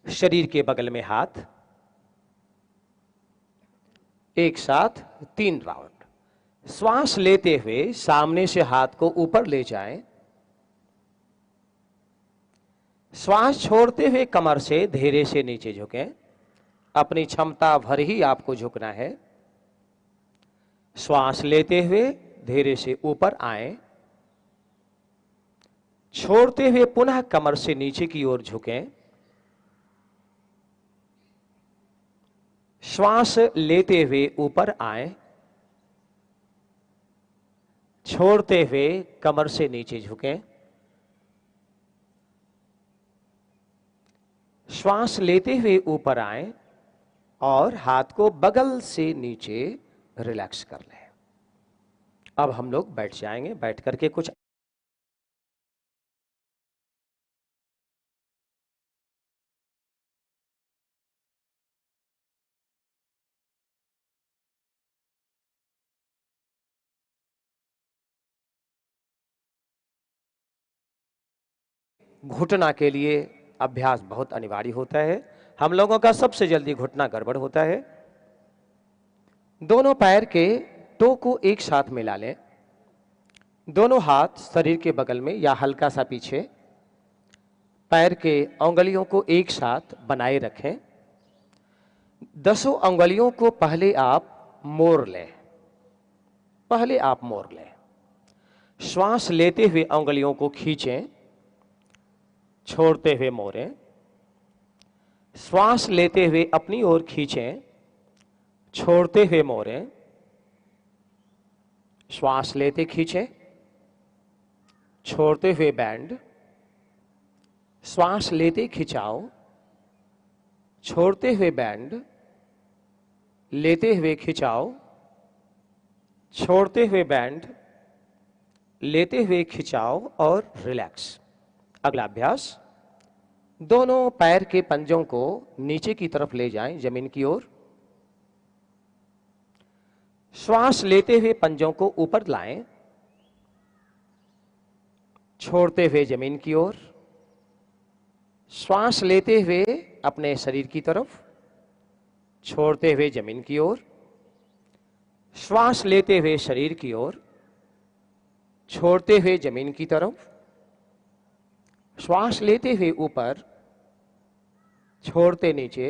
Speaker 7: शरीर के बगल में हाथ, एक साथ 3 राउंड। श्वास लेते हुए सामने से हाथ को ऊपर ले जाएं। श्वास छोड़ते हुए कमर से धीरे से नीचे झुकें। अपनी क्षमता भर ही आपको झुकना है। श्वास लेते हुए धीरे से ऊपर आएं। छोड़ते हुए पुनः कमर से नीचे की ओर झुकें। श्वास लेते हुए ऊपर आएं। छोड़ते हुए कमर से नीचे झुकें। श्वास लेते हुए ऊपर आएं और हाथ को बगल से नीचे रिलैक्स कर लें। अब हम लोग बैठ जाएंगे। बैठ करके कुछ घुटना के लिए अभ्यास बहुत अनिवार्य होता है। हम लोगों का सबसे जल्दी घुटना गड़बड़ होता है। दोनों पैर के टो को एक साथ मिला लें। दोनों हाथ शरीर के बगल में या हल्का सा पीछे। पैर के अंगुलियों को एक साथ बनाए रखें। 10 अंगुलियों को पहले आप मोड़ लें। पहले आप मोड़ लें। श्वास लेते हुए अंगुलियों को खींचें। छोड़ते हुए मोड़ें। श्वास लेते हुए अपनी ओर खींचें। छोड़ते हुए मोड़ें। श्वास लेते खींचें। छोड़ते हुए बैंड। श्वास लेते खिंचाओ। छोड़ते हुए बैंड। लेते हुए खिंचाओ। छोड़ते हुए बैंड। लेते हुए खिंचाव और रिलैक्स। अगला अभ्यास, दोनों पैर के पंजों को नीचे की तरफ ले जाएं, जमीन की ओर। श्वास लेते हुए पंजों को ऊपर लाएं, छोड़ते हुए जमीन की ओर। श्वास लेते हुए अपने शरीर की तरफ, छोड़ते हुए जमीन की ओर। श्वास लेते हुए शरीर की ओर, छोड़ते हुए जमीन की तरफ। श्वास लेते हुए ऊपर, छोड़ते नीचे।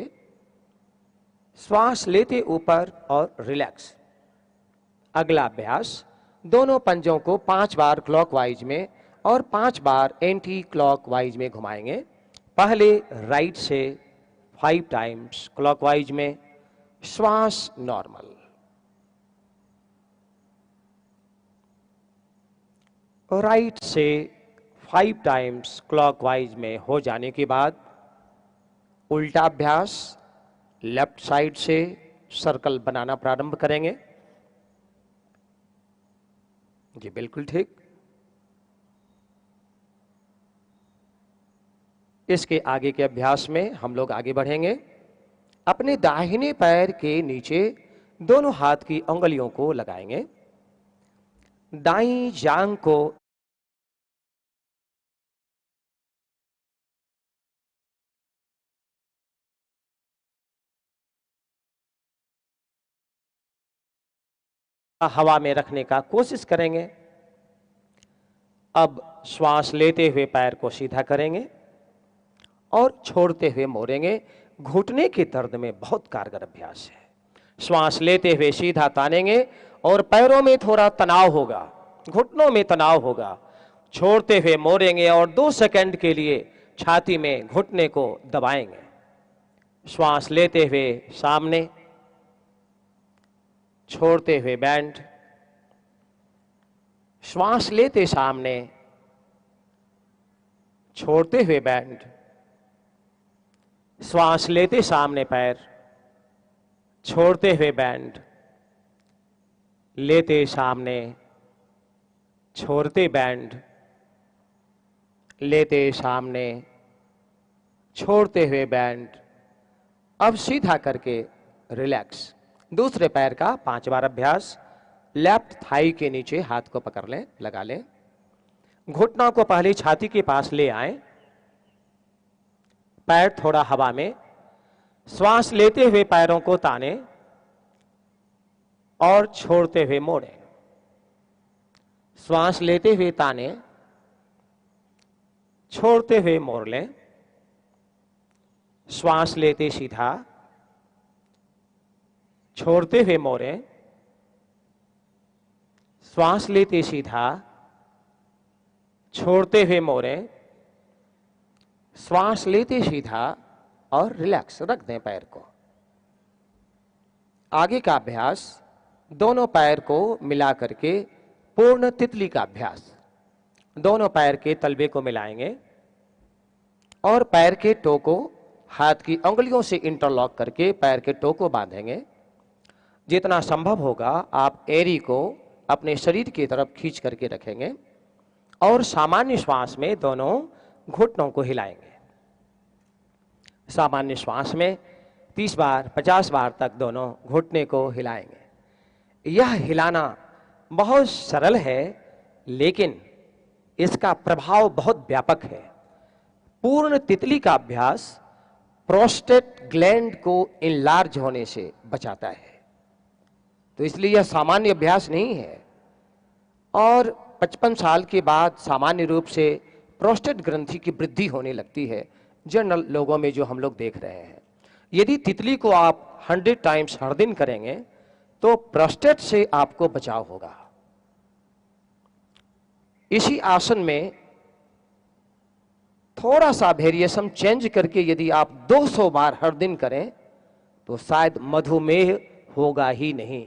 Speaker 7: श्वास लेते ऊपर और रिलैक्स। अगला अभ्यास, दोनों पंजों को 5 बार क्लॉकवाइज में और 5 बार एंटी क्लॉकवाइज में घुमाएंगे। पहले राइट से 5 टाइम्स क्लॉकवाइज में, श्वास नॉर्मल। राइट से 5 टाइम्स क्लॉकवाइज में हो जाने के बाद उल्टा अभ्यास, लेफ्ट साइड से सर्कल बनाना प्रारंभ करेंगे। जी बिल्कुल ठीक। इसके आगे के अभ्यास में हम लोग आगे बढ़ेंगे। अपने दाहिने पैर के नीचे दोनों हाथ की उंगलियों को लगाएंगे। दाईं जांघ को हवा में रखने का कोशिश करेंगे। अब श्वास लेते हुए पैर को सीधा करेंगे और छोड़ते हुए मोड़ेंगे। घुटने के दर्द में बहुत कारगर अभ्यास है। श्वास लेते हुए सीधा तानेंगे और पैरों में थोड़ा तनाव होगा, घुटनों में तनाव होगा। छोड़ते हुए मोड़ेंगे और 2 सेकंड के लिए छाती में घुटने को दबाएंगे। श्वास लेते हुए सामने, छोड़ते हुए बैंड। श्वास लेते सामने, छोड़ते हुए बैंड। श्वास लेते सामने पैर, छोड़ते हुए बैंड। लेते सामने, छोड़ते बैंड। लेते सामने, छोड़ते हुए बैंड। अब सीधा करके रिलैक्स। दूसरे पैर का 5 बार अभ्यास। लेफ्ट थाई के नीचे हाथ को पकड़ लें, लगा लें। घुटनों को पहले छाती के पास ले आएं। पैर थोड़ा हवा में। श्वास लेते हुए पैरों को ताने और छोड़ते हुए मोड़ें। श्वास लेते हुए ताने, छोड़ते हुए मोड़ लें। श्वास लेते सीधा, छोड़ते हुए मोड़ें। श्वास लेते सीधा, छोड़ते हुए मोड़ें। श्वास लेते सीधा और रिलैक्स रख दें पैर को। आगे का अभ्यास, दोनों पैर को मिला करके पूर्ण तितली का अभ्यास। दोनों पैर के तलवे को मिलाएंगे और पैर के टो को हाथ की उंगलियों से इंटरलॉक करके पैर के टो को बांधेंगे। जितना संभव होगा आप एरी को अपने शरीर की तरफ खींच करके रखेंगे और सामान्य श्वास में दोनों घुटनों को हिलाएंगे। सामान्य श्वास में 30 बार 50 बार तक दोनों घुटने को हिलाएंगे। यह हिलाना बहुत सरल है, लेकिन इसका प्रभाव बहुत व्यापक है। पूर्ण तितली का अभ्यास प्रोस्टेट ग्लैंड को इनलार्ज होने से बचाता है, तो इसलिए यह सामान्य अभ्यास नहीं है। और 55 साल के बाद सामान्य रूप से प्रोस्टेट ग्रंथि की वृद्धि होने लगती है जनरल लोगों में, जो हम लोग देख रहे हैं। यदि तितली को आप 100 टाइम्स हर दिन करेंगे तो प्रोस्टेट से आपको बचाव होगा। इसी आसन में थोड़ा सा वेरिएशन चेंज करके यदि आप 200 बार हर दिन करें तो शायद मधुमेह होगा ही नहीं।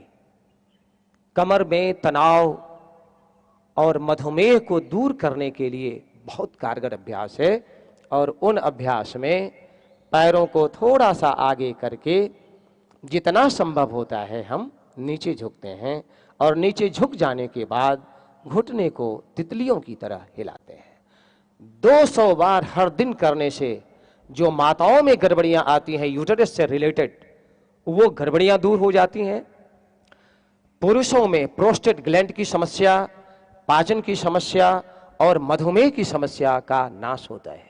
Speaker 7: कमर में तनाव और मधुमेह को दूर करने के लिए बहुत कारगर अभ्यास है। और उन अभ्यास में पैरों को थोड़ा सा आगे करके जितना संभव होता है हम नीचे झुकते हैं और नीचे झुक जाने के बाद घुटने को तितलियों की तरह हिलाते हैं। 200 बार हर दिन करने से जो माताओं में गड़बड़ियां आती हैं यूटेरस से रिलेटेड, वो गड़बड़ियां दूर हो जाती हैं। पुरुषों में प्रोस्टेट ग्लैंड की समस्या, पाचन की समस्या और मधुमेह की समस्या का नाश होता है।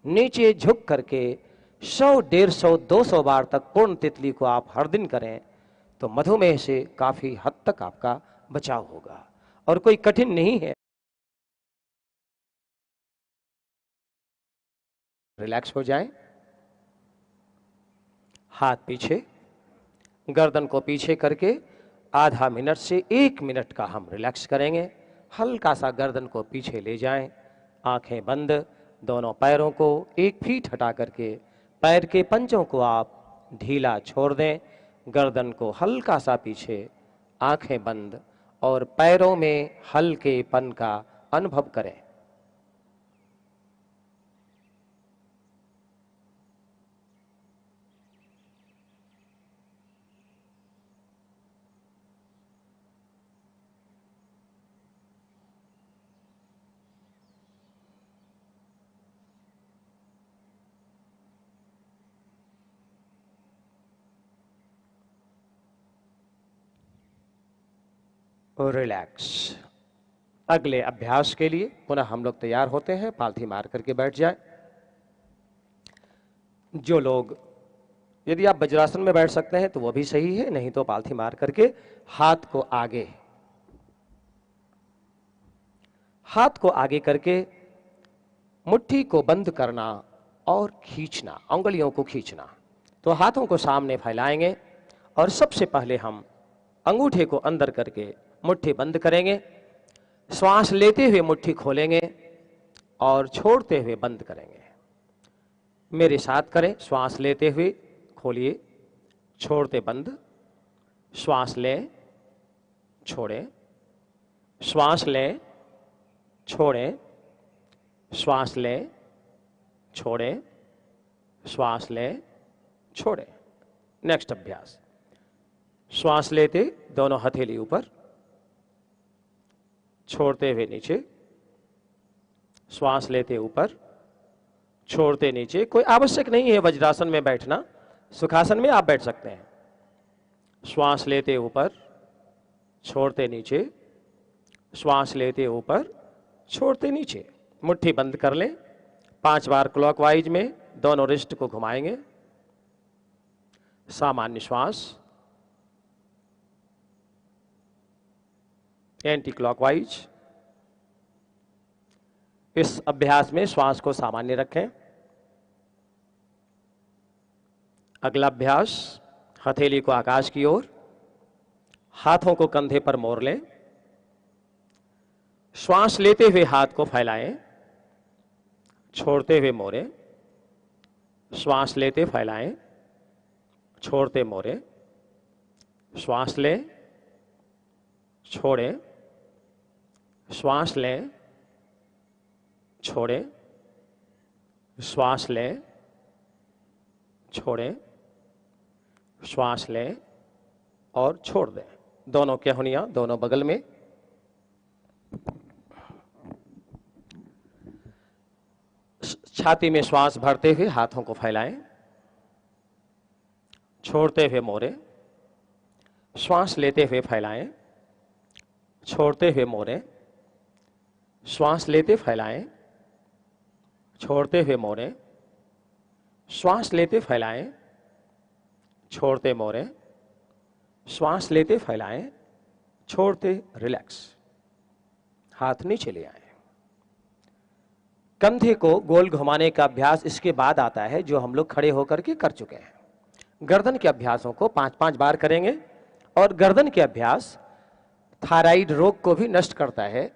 Speaker 7: नीचे झुक करके 100, 150, 200 बार तक पूर्ण तितली को आप हर दिन करें तो मधुमेह से काफी हद तक आपका बचाव होगा और कोई कठिन नहीं है। रिलैक्स हो जाएं, हाथ पीछे, गर्दन को पीछे करके आधा मिनट से 1 मिनट का हम रिलैक्स करेंगे। हल्का सा गर्दन को पीछे ले जाएं, आंखें बंद, दोनों पैरों को 1 फीट हटा करके पैर के पंजों को आप ढीला छोड़ दें, गर्दन को हल्का सा पीछे, आंखें बंद और पैरों में हल्केपन का अनुभव करें। रिलैक्स। अगले अभ्यास के लिए पुनः हम लोग तैयार होते हैं, पालथी मार करके बैठ जाए। जो लोग, यदि आप वज्रासन में बैठ सकते हैं तो वो भी सही है, नहीं तो पालथी मार करके हाथ को आगे, हाथ को आगे करके मुट्ठी को बंद करना और खींचना, उंगलियों को खींचना। तो हाथों को सामने फैलाएंगे और सबसे पहले हम अंगूठे को अंदर करके मुट्ठी बंद करेंगे, श्वास लेते हुए मुट्ठी खोलेंगे और छोड़ते हुए बंद करेंगे। मेरे साथ करें, श्वास लेते हुए खोलिए, छोड़ते बंद, श्वास लें, छोड़ें, श्वास लें, छोड़ें, श्वास लें, छोड़ें, श्वास लें, छोड़ें। नेक्स्ट अभ्यास, श्वास लेते दोनों हथेली ऊपर, छोड़ते हुए नीचे, श्वास लेते ऊपर, छोड़ते नीचे। कोई आवश्यक नहीं है वज्रासन में बैठना, सुखासन में आप बैठ सकते हैं। श्वास लेते ऊपर, छोड़ते नीचे, श्वास लेते ऊपर, छोड़ते नीचे। मुट्ठी बंद कर लें, 5 बार क्लॉकवाइज में दोनों रिस्ट को घुमाएंगे। सामान्य श्वास, एंटी क्लॉकवाइज। इस अभ्यास में श्वास को सामान्य रखें। अगला अभ्यास, हथेली को आकाश की ओर, हाथों को कंधे पर मोड़ लें, श्वास लेते हुए हाथ को फैलाएं, छोड़ते हुए मोड़ें, श्वास लेते फैलाएं, छोड़ते मोड़ें, श्वास लें, छोड़ें, श्वास लें, छोड़ें, श्वास लें, छोड़ें, श्वास लें और छोड़ दें। दोनों केहनियां दोनों बगल में। छाती में श्वास भरते हुए हाथों को फैलाएं, छोड़ते हुए मोड़ें, श्वास लेते हुए फैलाएं, छोड़ते हुए मोड़ें, श्वास लेते फैलाएं, छोड़ते हुए मोड़ें, श्वास लेते फैलाएं, छोड़ते मोड़ें, श्वास लेते फैलाएं, छोड़ते। रिलैक्स। हाथ नीचे ले आए। कंधे को गोल घुमाने का अभ्यास इसके बाद आता है जो हम लोग खड़े होकर के कर चुके हैं। गर्दन के अभ्यासों को 5-5 बार करेंगे और गर्दन के अभ्यास थायराइड रोग को भी नष्ट करता है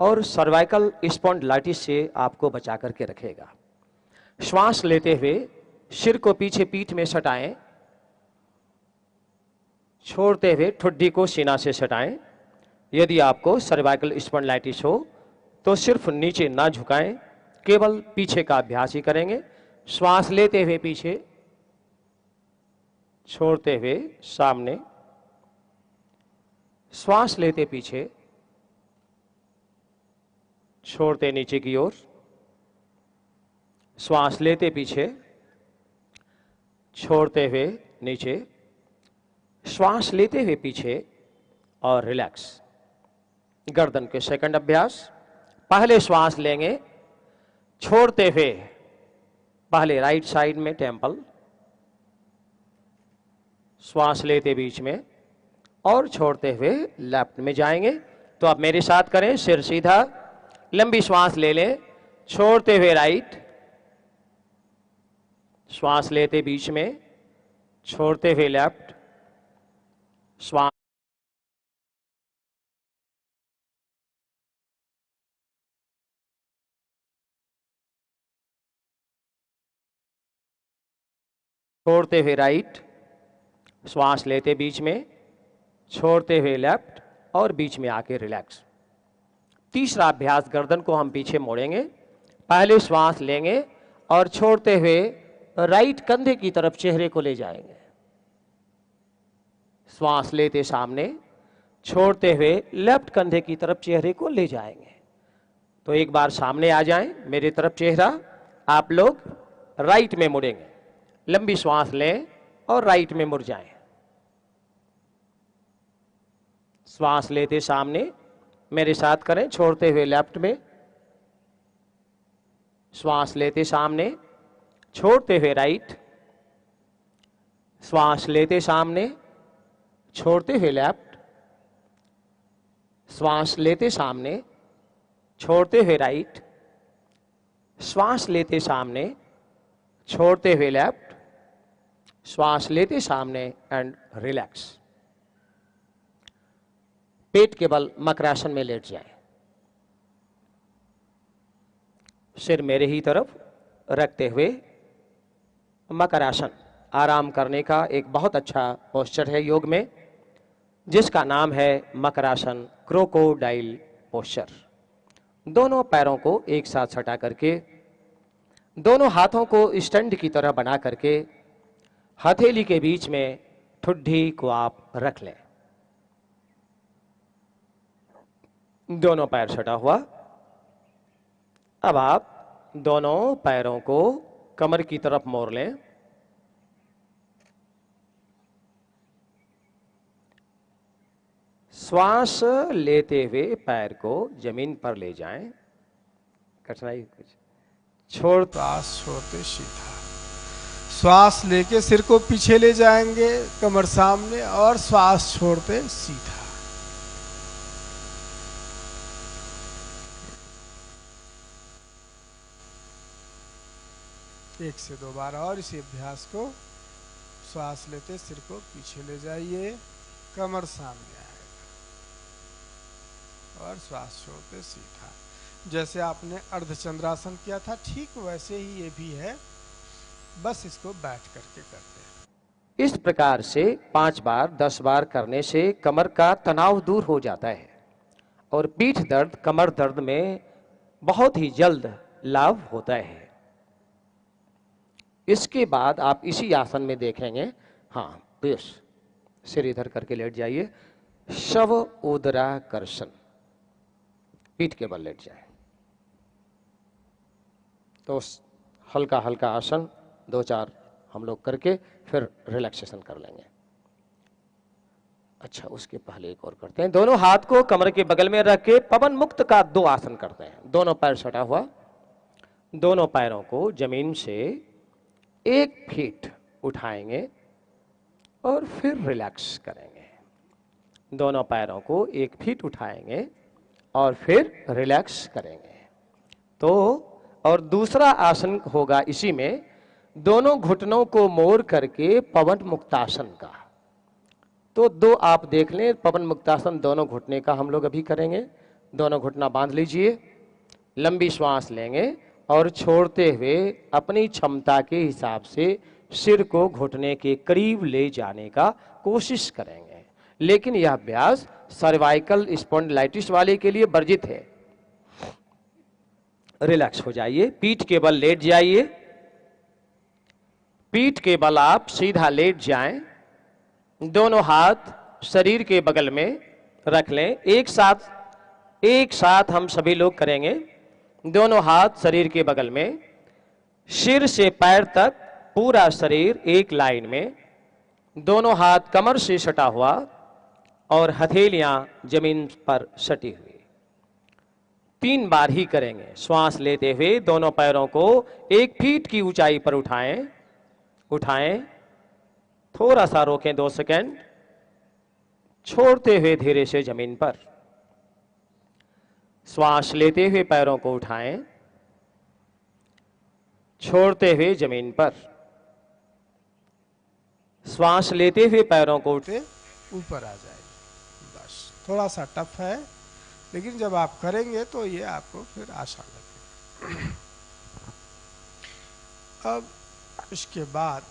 Speaker 7: और सर्वाइकल स्पॉन्डिलाइटिस से आपको बचा करके रखेगा। श्वास लेते हुए सिर को पीछे पीठ में सटाएं, छोड़ते हुए ठुड्डी को सीना से सटाएं। यदि आपको सर्वाइकल स्पॉन्डिलाइटिस हो तो सिर्फ नीचे ना झुकाएं, केवल पीछे का अभ्यास ही करेंगे। श्वास लेते हुए पीछे, छोड़ते हुए सामने, श्वास लेते पीछे, छोड़ते नीचे की ओर, श्वास लेते पीछे, छोड़ते हुए नीचे, श्वास लेते हुए पीछे और रिलैक्स। गर्दन के सेकंड अभ्यास। पहले श्वास लेंगे छोड़ते हुए, पहले राइट साइड में टेम्पल, श्वास लेते बीच में और छोड़ते हुए लेफ्ट में जाएंगे। तो आप मेरे साथ करें, सिर सीधा, लंबी श्वास ले लें, छोड़ते हुए राइट, श्वास लेते बीच में, छोड़ते हुए लेफ्ट, श्वास छोड़ते हुए राइट, श्वास लेते बीच में, छोड़ते हुए लेफ्ट और बीच में आके रिलैक्स। तीसरा अभ्यास, गर्दन को हम पीछे मोड़ेंगे, पहले श्वास लेंगे और छोड़ते हुए राइट कंधे की तरफ चेहरे को ले जाएंगे। श्वास लेते सामने, छोड़ते हुए लेफ्ट कंधे की तरफ चेहरे को ले जाएंगे। तो एक बार सामने आ जाएं, मेरी तरफ चेहरा, आप लोग राइट में मुड़ेंगे, लंबी श्वास लें और राइट में मुड़ जाएं। श्वास लेते सामने, मेरे साथ करें, छोड़ते हुए लेफ्ट में, श्वास लेते सामने, छोड़ते हुए राइट, श्वास लेते सामने, छोड़ते हुए लेफ्ट, श्वास लेते सामने, छोड़ते हुए राइट, श्वास लेते सामने, छोड़ते हुए लेफ्ट, श्वास लेते सामने एंड रिलैक्स। पेट के बल मकरासन में लेट जाएं। सिर मेरे ही तरफ रखते हुए मकरासन आराम करने का एक बहुत अच्छा पोस्चर है योग में, जिसका नाम है मकरासन क्रोकोडाइल पोस्चर। दोनों पैरों को एक साथ सटा करके, दोनों हाथों को स्टैंड की तरह बना करके हथेली के बीच में ठुड्डी को आप रख लें। दोनों पैर सटा हुआ। अब आप दोनों पैरों को कमर की तरफ मोड़ लें। श्वास लेते हुए पैर को जमीन पर ले जाएं। कठिनाई कुछ
Speaker 8: छोड़, श्वास छोड़ते सीधा, श्वास लेके सिर को पीछे ले जाएंगे, कमर सामने, और श्वास छोड़ते सीधा। एक से दो बार और इसी अभ्यास को। श्वास लेते सिर को पीछे ले जाइए, कमर सामने आएगा और श्वास छोड़ते सीधा। जैसे आपने अर्धचंद्रासन किया था, ठीक वैसे ही ये भी है, बस इसको बैठ करके करते हैं।
Speaker 7: इस प्रकार से 5 बार 10 बार करने से कमर का तनाव दूर हो जाता है और पीठ दर्द, कमर दर्द में बहुत ही जल्द लाभ होता है। इसके बाद आप इसी आसन में देखेंगे, हाँ बेश, सिर इधर करके लेट जाइए, शव उदराकर्षण, पीठ के बल लेट जाए। तो हल्का हल्का आसन 2-4 हम लोग करके फिर रिलैक्सेशन कर लेंगे। अच्छा, उसके पहले एक और करते हैं। दोनों हाथ को कमर के बगल में रख के पवन मुक्त का 2 आसन करते हैं। दोनों पैर सटा हुआ, दोनों पैरों को जमीन से 1 फीट उठाएंगे और फिर रिलैक्स करेंगे। दोनों पैरों को 1 फीट उठाएंगे और फिर रिलैक्स करेंगे। तो और दूसरा आसन होगा इसी में, दोनों घुटनों को मोड़ करके पवन मुक्तासन का। तो 2 आप देख लें, पवन मुक्तासन दोनों घुटने का हम लोग अभी करेंगे। दोनों घुटना बांध लीजिए, लंबी श्वास लेंगे और छोड़ते हुए अपनी क्षमता के हिसाब से सिर को घुटने के करीब ले जाने का कोशिश करेंगे। लेकिन यह अभ्यास सर्वाइकल स्पॉन्डिलाइटिस वाले के लिए वर्जित है। रिलैक्स हो जाइए, पीठ के बल लेट जाइए, पीठ के बल आप सीधा लेट जाएं। दोनों हाथ शरीर के बगल में रख लें। एक साथ हम सभी लोग करेंगे। दोनों हाथ शरीर के बगल में, सिर से पैर तक पूरा शरीर एक लाइन में, दोनों हाथ कमर से सटा हुआ और हथेलियां जमीन पर सटी हुई। 3 बार ही करेंगे। श्वास लेते हुए दोनों पैरों को 1 फीट की ऊंचाई पर उठाएं, उठाएं, थोड़ा सा रोकें 2 सेकंड, छोड़ते हुए धीरे से जमीन पर। श्वास लेते हुए पैरों को उठाएं, छोड़ते हुए जमीन पर। श्वास लेते हुए पैरों को उठे
Speaker 8: ऊपर आ जाएगी। बस थोड़ा सा टफ है, लेकिन जब आप करेंगे तो ये आपको फिर आसान लगेगा। अब इसके बाद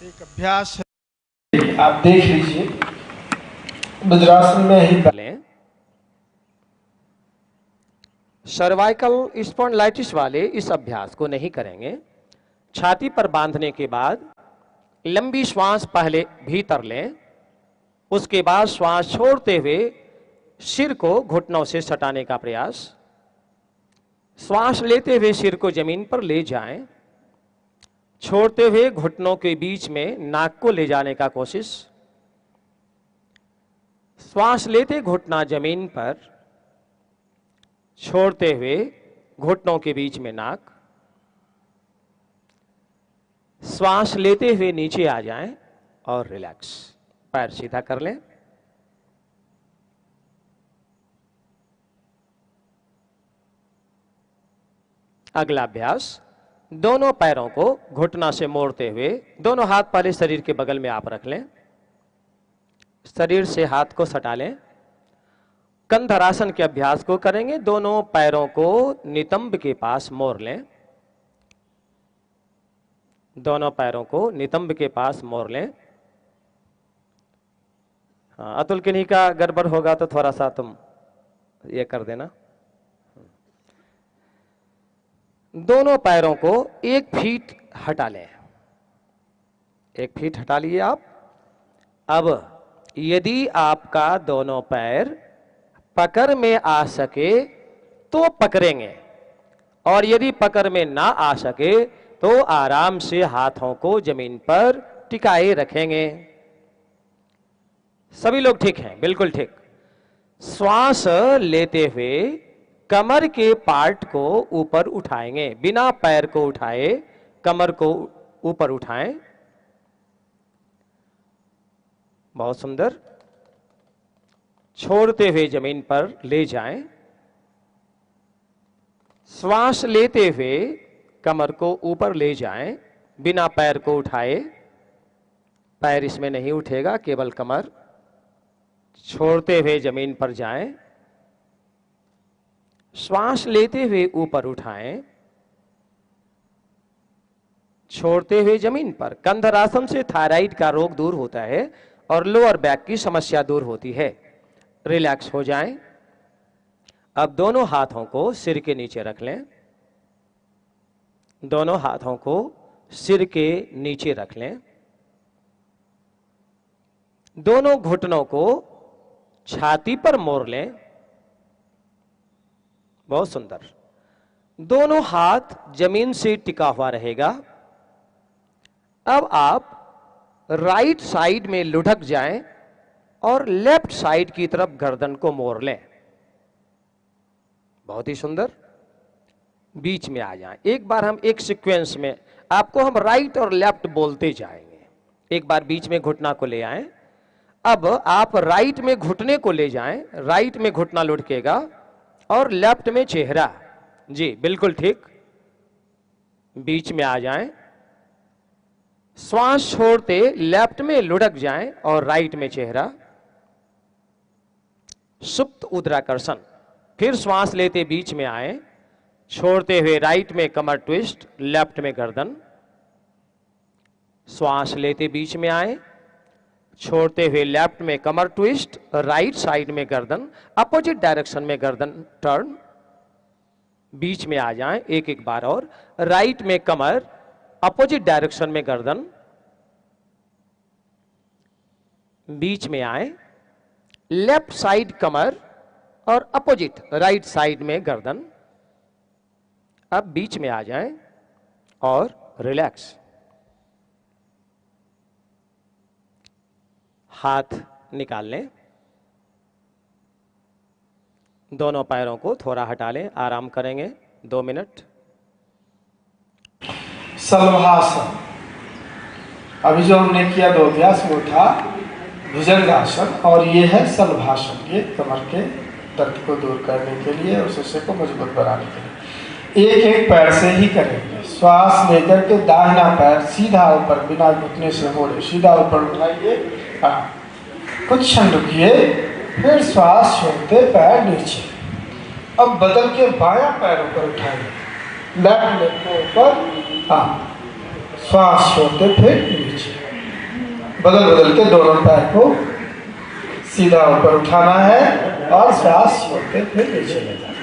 Speaker 8: एक अभ्यास है, आप देख लीजिए, वज्रासन में ही
Speaker 7: लें। सर्वाइकल स्पॉन्डिलाइटिस वाले इस अभ्यास को नहीं करेंगे। छाती पर बांधने के बाद लंबी श्वास पहले भीतर लें, उसके बाद श्वास छोड़ते हुए सिर को घुटनों से सटाने का प्रयास। श्वास लेते हुए सिर को जमीन पर ले जाएं, छोड़ते हुए घुटनों के बीच में नाक को ले जाने का कोशिश। श्वास लेते घुटना जमीन पर, छोड़ते हुए घुटनों के बीच में नाक। श्वास लेते हुए नीचे आ जाएं और रिलैक्स। पैर सीधा कर लें। अगला अभ्यास, दोनों पैरों को घुटना से मोड़ते हुए दोनों हाथ पहले शरीर के बगल में आप रख लें, शरीर से हाथ को सटा लें। कंधरासन के अभ्यास को करेंगे। दोनों पैरों को नितंब के पास मोड़ लें, दोनों पैरों को नितंब के पास मोड़ लें। हाँ, अतुल किन्हीं का गड़बड़ होगा तो थोड़ा सा तुम ये कर देना। दोनों पैरों को 1 फीट हटा लें। 1 फीट हटा लिए आप। अब यदि आपका दोनों पैर पकड़ में आ सके तो पकड़ेंगे, और यदि पकड़ में ना आ सके तो आराम से हाथों को जमीन पर टिकाए रखेंगे। सभी लोग ठीक हैं? बिल्कुल ठीक। श्वास लेते हुए कमर के पार्ट को ऊपर उठाएंगे, बिना पैर को उठाए कमर को ऊपर उठाएं। बहुत सुंदर। छोड़ते हुए जमीन पर ले जाएं। श्वास लेते हुए कमर को ऊपर ले जाएं, बिना पैर को उठाए। पैर इसमें नहीं उठेगा, केवल कमर। छोड़ते हुए जमीन पर जाएं। श्वास लेते हुए ऊपर उठाएं, छोड़ते हुए जमीन पर। कंधरासन से थायराइड का रोग दूर होता है और लोअर बैक की समस्या दूर होती है। रिलैक्स हो जाएं। अब दोनों हाथों को सिर के नीचे रख लें, दोनों हाथों को सिर के नीचे रख लें। दोनों घुटनों को छाती पर मोड़ लें। बहुत सुंदर। दोनों हाथ जमीन से टिका हुआ रहेगा। अब आप राइट साइड में लुढ़क जाएं और लेफ्ट साइड की तरफ गर्दन को मोड़ लें। बहुत ही सुंदर। बीच में आ जाएं। एक बार हम एक सीक्वेंस में आपको हम राइट और लेफ्ट बोलते जाएंगे। एक बार बीच में घुटना को ले आएं। अब आप राइट में घुटने को ले जाएं, राइट में घुटना लुढ़केगा और लेफ्ट में चेहरा। जी बिल्कुल ठीक। बीच में आ जाएं। श्वास छोड़ते लेफ्ट में लुढ़क जाएं और राइट में चेहरा। सुप्त उदराकर्षण। फिर श्वास लेते बीच में आए, छोड़ते हुए राइट में कमर ट्विस्ट, लेफ्ट में गर्दन। श्वास लेते बीच में आए, छोड़ते हुए लेफ्ट में कमर ट्विस्ट, राइट साइड में गर्दन, अपोजिट डायरेक्शन में गर्दन टर्न। बीच में आ जाएं एक एक बार और। राइट में कमर, अपोजिट डायरेक्शन में गर्दन। बीच में आए, लेफ्ट साइड कमर और अपोजिट राइट साइड में गर्दन। अब बीच में आ जाएं और रिलैक्स। हाथ निकाल लें, दोनों पैरों को थोड़ा हटा लें, आराम करेंगे 2 मिनट।
Speaker 8: सलभासन, अभी जो हमने किया 2 अभ्यास वो था भुजंगासन और ये है सलभासन। ये कमर के दर्द को दूर करने के लिए और शीर्ष को मजबूत बनाने के लिए। एक एक पैर से ही करेंगे। श्वास लेकर के दाहिना पैर सीधा ऊपर बिना घुटने से मोड़े सीधा ऊपर उठाइए। हाँ, कुछ क्षण रुकिए, फिर श्वास छोड़ते पैर नीचे। अब बदल के बायां पैर ऊपर उठाइए, लेफ्ट लेग को ऊपर। हाँ, श्वास छोड़ते फिर नीचे। बदल बदल के दोनों पैर को सीधा ऊपर उठाना है और श्वास छोड़ते फिर नीचे ले जाना।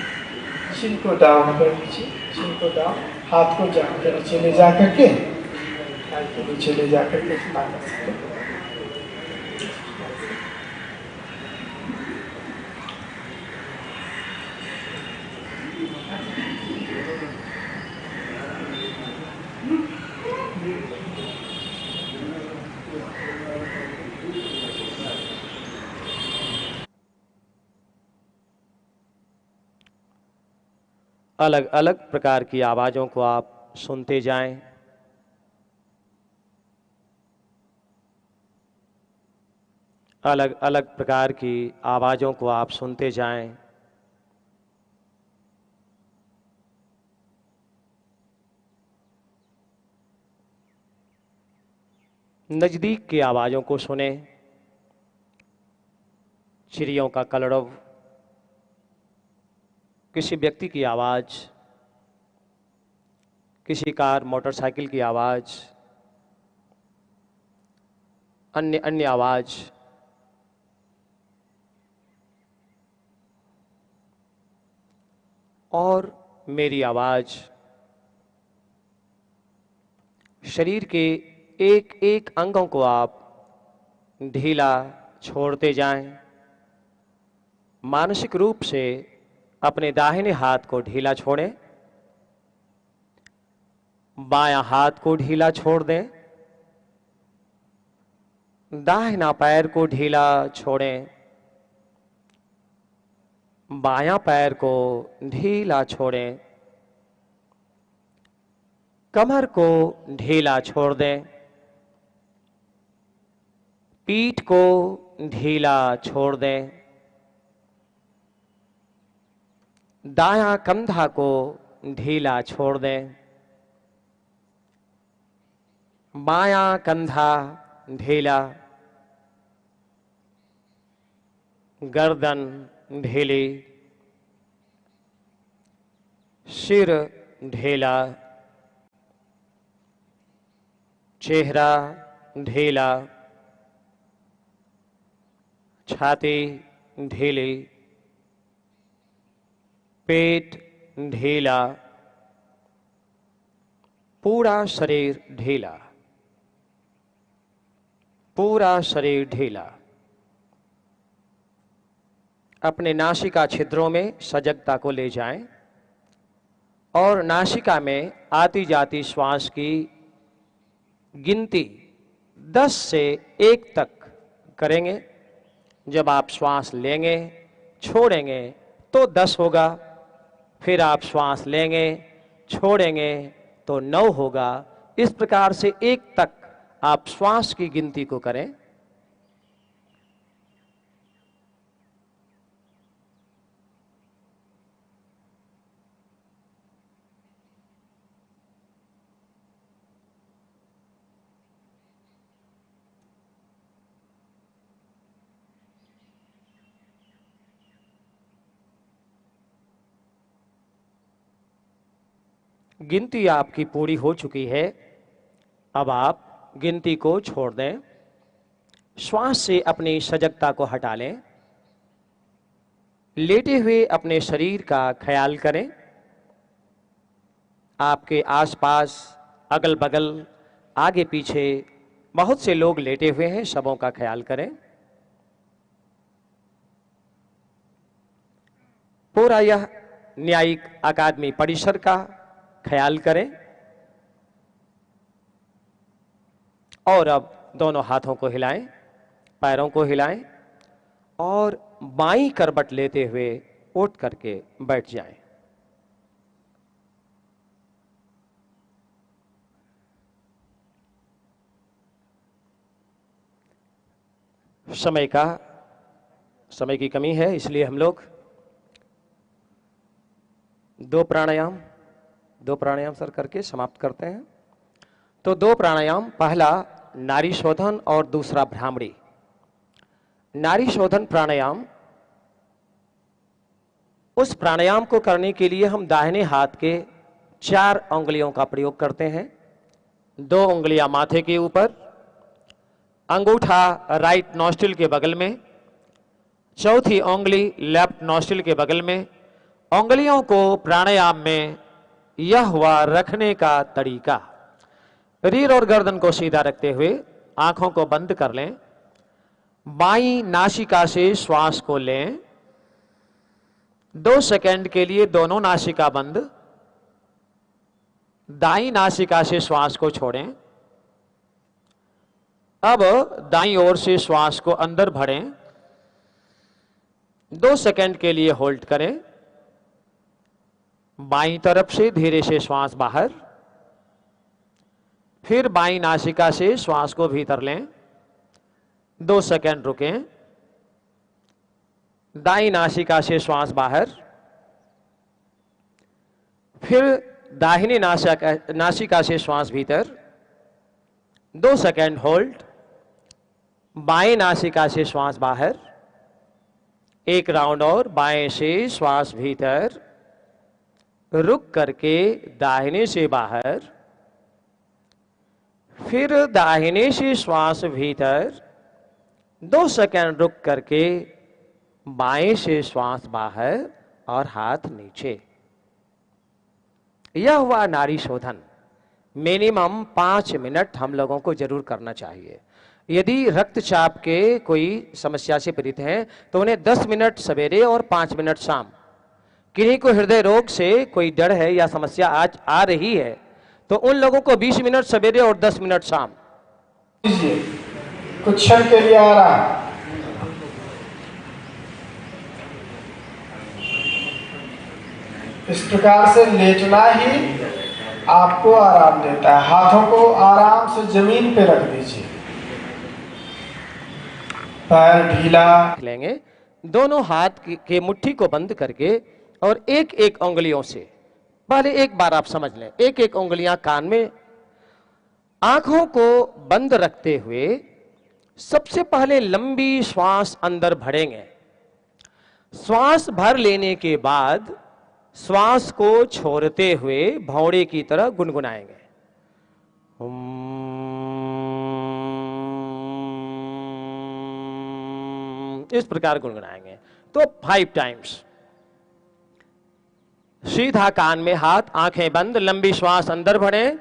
Speaker 8: चिन को डाउन कर लीजिए, चिन को डाउन, हाथ को जान के नीचे ले जा करके, हाथ के नीचे ले जा करके इतना कर सकते।
Speaker 7: अलग अलग प्रकार की आवाज़ों को आप सुनते जाएं। अलग अलग प्रकार की आवाज़ों को आप सुनते जाएं। नज़दीक की आवाज़ों को सुने, चिड़ियों का कलरव, किसी व्यक्ति की आवाज़, किसी कार मोटरसाइकिल की आवाज़, अन्य आवाज़। और मेरी आवाज़। शरीर के एक एक अंगों को आप ढीला छोड़ते जाएं। मानसिक रूप से अपने दाहिने हाथ को ढीला छोड़ें, बायां हाथ को ढीला छोड़ दें, दाहिना पैर को ढीला छोड़ें, बायां पैर को ढीला छोड़ें, कमर को ढीला छोड़ दें, पीठ को ढीला छोड़ दें, दायां कंधा को ढीला छोड़ दें, बायां कंधा ढीला, गर्दन ढीली, सिर ढीला, चेहरा ढीला, छाती ढीली, पेट ढीला, पूरा शरीर ढीला, पूरा शरीर ढीला। अपने नासिका छिद्रों में सजगता को ले जाएं और नासिका में आती जाती श्वास की गिनती 10 से 1 तक करेंगे। जब आप श्वास लेंगे, छोड़ेंगे तो 10 होगा, फिर आप श्वास लेंगे, छोड़ेंगे तो 9 होगा। इस प्रकार से 1 तक आप श्वास की गिनती को करें। गिनती आपकी पूरी हो चुकी है। अब आप गिनती को छोड़ दें, श्वास से अपनी सजगता को हटा लें। लेटे हुए अपने शरीर का ख्याल करें। आपके आसपास, अगल बगल, आगे पीछे बहुत से लोग लेटे हुए हैं, सबों का ख्याल करें। पूरा यह न्यायिक अकादमी परिसर का ख्याल करें। और अब दोनों हाथों को हिलाएं, पैरों को हिलाएं और बाईं करवट लेते हुए उठ करके बैठ जाएं। समय की कमी है, इसलिए हम लोग दो प्राणायाम सर करके समाप्त करते हैं। तो दो प्राणायाम, पहला नाड़ी शोधन और दूसरा भ्रामरी। नाड़ी शोधन प्राणायाम, उस प्राणायाम को करने के लिए हम दाहिने हाथ के 4 उंगलियों का प्रयोग करते हैं। 2 उंगलियां माथे के ऊपर, अंगूठा राइट नॉस्ट्रिल के बगल में, चौथी उंगली लेफ्ट नॉस्ट्रिल के बगल में। उंगलियों को प्राणायाम में यह हुआ रखने का तरीका, रीढ़ और गर्दन को सीधा रखते हुए आंखों को बंद कर लें। बाईं नासिका से श्वास को लें, 2 सेकंड के लिए दोनों नासिका बंद। दाईं नासिका से श्वास को छोड़ें। अब दाईं ओर से श्वास को अंदर भरें, 2 सेकंड के लिए होल्ड करें। बाईं तरफ से धीरे से श्वास बाहर, फिर बाईं नासिका से श्वास को भीतर लें, 2 सेकंड रुकें। दाईं नासिका से श्वास बाहर, फिर दाहिनी नासिका से श्वास भीतर, 2 सेकंड होल्ड। बाएं नासिका से श्वास बाहर, 1 राउंड और बाएं से श्वास भीतर, रुक करके दाहिने से बाहर, फिर दाहिने से श्वास भीतर, 2 सेकंड रुक करके बाएं से श्वास बाहर और हाथ नीचे। यह हुआ नाड़ी शोधन। मिनिमम 5 मिनट हम लोगों को जरूर करना चाहिए। यदि रक्तचाप के कोई समस्या से पीड़ित हैं तो उन्हें 10 मिनट सवेरे और 5 मिनट शाम। किन्हीं को हृदय रोग से कोई डर है या समस्या आज आ रही है तो उन लोगों को 20 मिनट सवेरे और 10 मिनट शाम।
Speaker 8: कुछ क्षण के लिए आराम। इस प्रकार से लेटना ही आपको आराम देता है। हाथों को आराम से जमीन पे रख दीजिए, पैर ढीला
Speaker 7: लेंगे। दोनों हाथ के मुट्ठी को बंद करके और एक एक उंगलियों से, पहले एक बार आप समझ लें, एक एक उंगलियां कान में, आंखों को बंद रखते हुए सबसे पहले लंबी श्वास अंदर भरेंगे। श्वास भर लेने के बाद श्वास को छोड़ते हुए भौंडे की तरह गुनगुनाएंगे। इस प्रकार गुनगुनाएंगे तो 5 टाइम्स। सीधा कान में हाथ, आंखें बंद, लंबी श्वास अंदर भरें।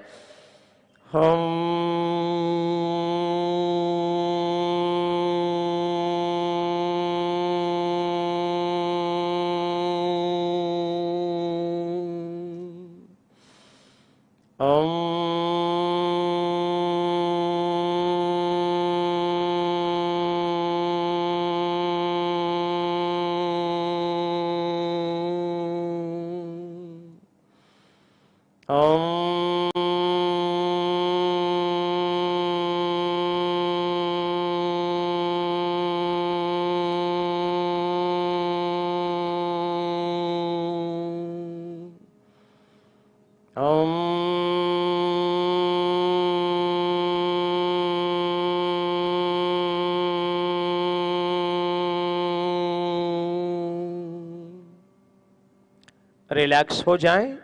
Speaker 7: रिलैक्स हो जाएं,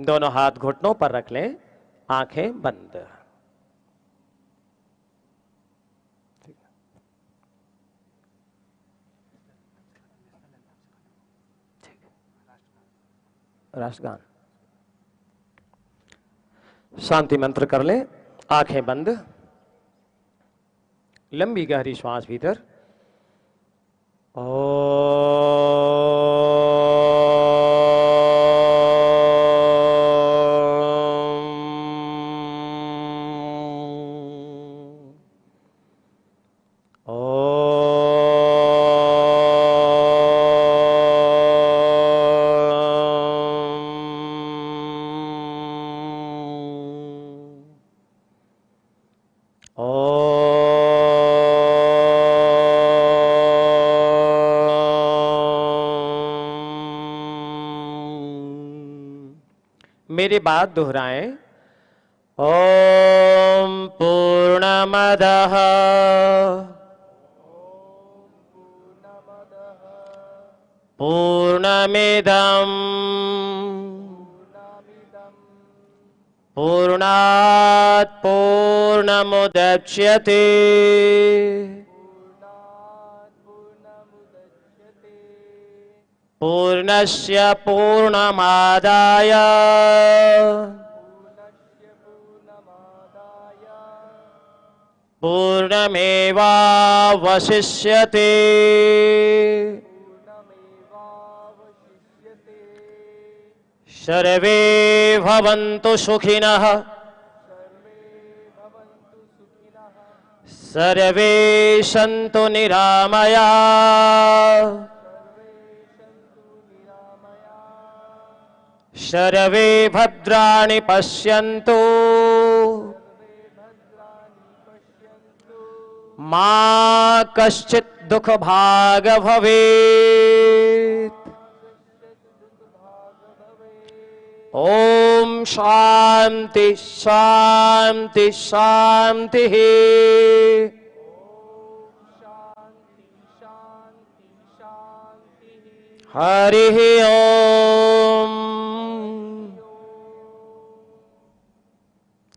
Speaker 7: दोनों हाथ घुटनों पर रख लें, आंखें बंद। राष्ट्रगान शांति मंत्र कर लें, आंखें बंद, लंबी गहरी श्वास भीतर। मेरी बात दोहराएं। ओम पूर्णमदः पूर्णमिदं पूर्णात् पूर्णमुदच्यते पूर्णस्य पूर्णमादाय पूर्णमेवावशिष्यते। सर्वे भवन्तु सुखिनः सर्वे सन्तु निरामयाः सर्वे भद्राणि पश्यन्तु मा कश्चित् दुःखभाग् भवेत्। ओम शांति शांति शांति। हरि ओम।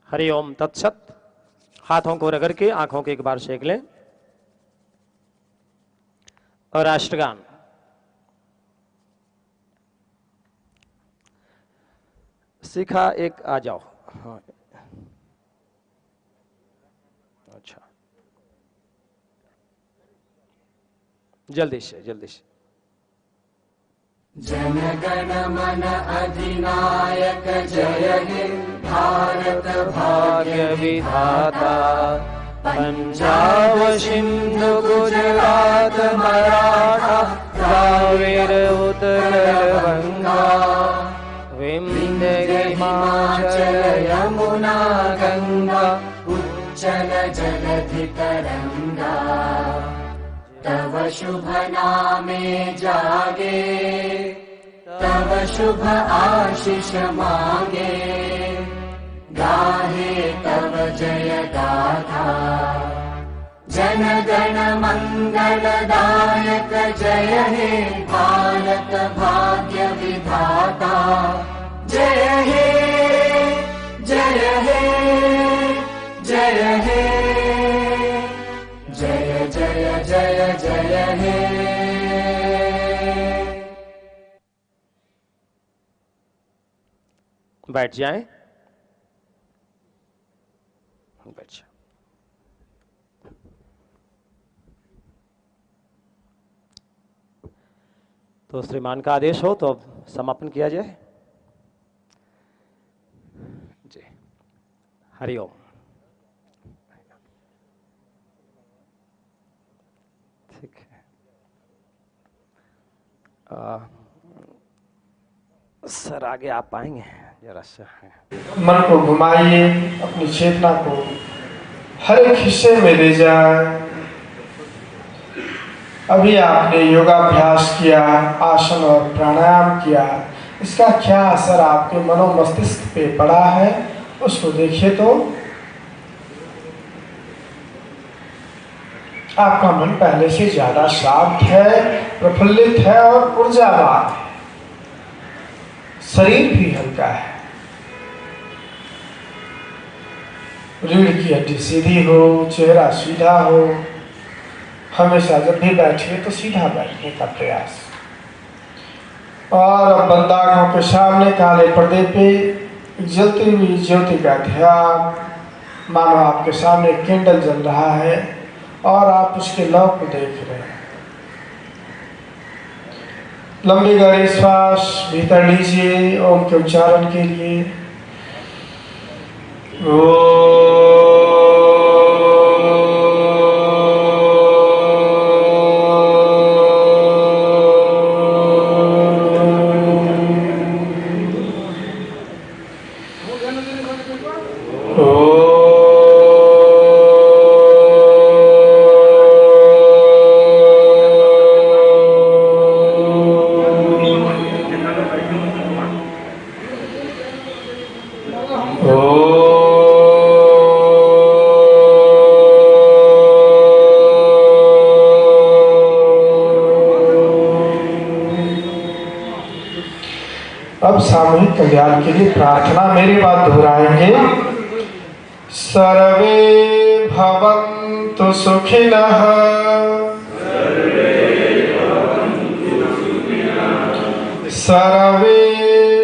Speaker 7: हरि ओम तत्सत। हाथों को रगड़ के आंखों को एक बार सेक लें और राष्ट्रगान। शिखा एक आ जाओ। हाँ। अच्छा जल्दी से जल्दी से।
Speaker 9: जनगण मन अधिनायक जय हे भारत भाग्य विधाता। पंजाब सिंधु गुजरात मराठा द्राविड़ उत्कल गंगा विंध्य हिमाचल यमुना गंगा उच्चल जलधि तरंगा। तव शुभ नामे जागे तव शुभ आशीष मांगे। गाहे तव जय गाथा जन गण मंगलदायक जय हे भारत भाग्य विधाता। जय हे जय हे जय हे जय जय जय जय हे।
Speaker 7: बैठ जाएं। बैठ जाएं। तो श्रीमान का आदेश हो तो अब समापन किया जाए। जी हरिओम। ठीक है। सर आगे आप आएंगे जरा सा।
Speaker 8: मन को घुमाइए, अपनी चेतना को हर एक हिस्से में ले जाए। अभी आपने योगाभ्यास किया, आसन और प्राणायाम किया, इसका क्या असर आपके मनोमस्तिष्क पे पड़ा है उसको देखिए। तो आपका मन पहले से ज्यादा शांत है, प्रफुल्लित है और ऊर्जावान है। शरीर भी हल्का है। रीढ़ की हड्डी सीधी हो, चेहरा सीधा हो। हमेशा जब भी बैठिए तो सीधा बैठने का प्रयास। और अब बंद आंखों के सामने काले पर्दे पे एक जलती हुई ज्योति का ध्यान। मानो आपके सामने कैंडल जल रहा है और आप उसके लौ को देख रहे हैं। लंबी गहरी श्वास भीतर लीजिए ओम के उच्चारण के लिए। कल्याण के लिए प्रार्थना मेरी बात दोहराएंगे। सर्वे भवन्तु सुखिनः सर्वे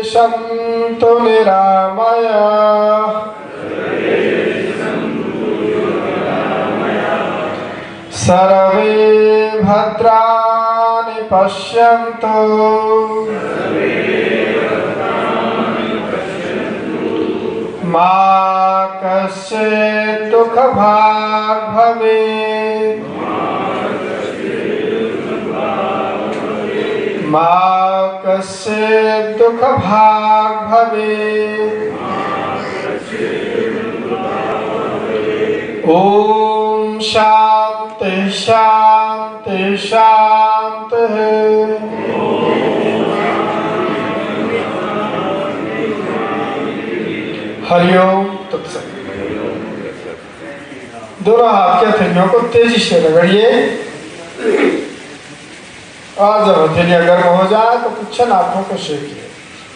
Speaker 8: सन्तु निरामयाः सर्वे भद्राणि पश्यन्तु मा कश्चित् दुःखभाग् भवेत् मा कश्चित् दुःखभाग् भवेत्। ॐ शान्ति शान्ति शान्तिः। हरिओम तत्सत। दोनों हाथ के हथेलियों को तेजी से रगड़िए और जब हथेलियां गर्म हो जाए तो कुछ क्षण आंखों को सेकिए।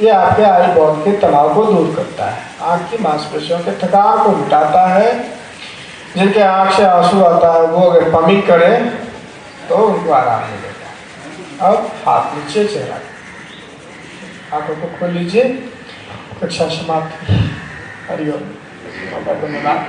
Speaker 8: ये आपके आई बॉल के तनाव को दूर करता है, आंख की मांसपेशियों के थकान को मिटाता है। जिनके आंख से आंसू आता है वो अगर पमिंग करें तो उनको आराम मिलेगा। अब हाथ नीचे, चेहरा आंखों को खोल लीजिए। कक्षा समाप्त। हरिओम। धन्यवाद।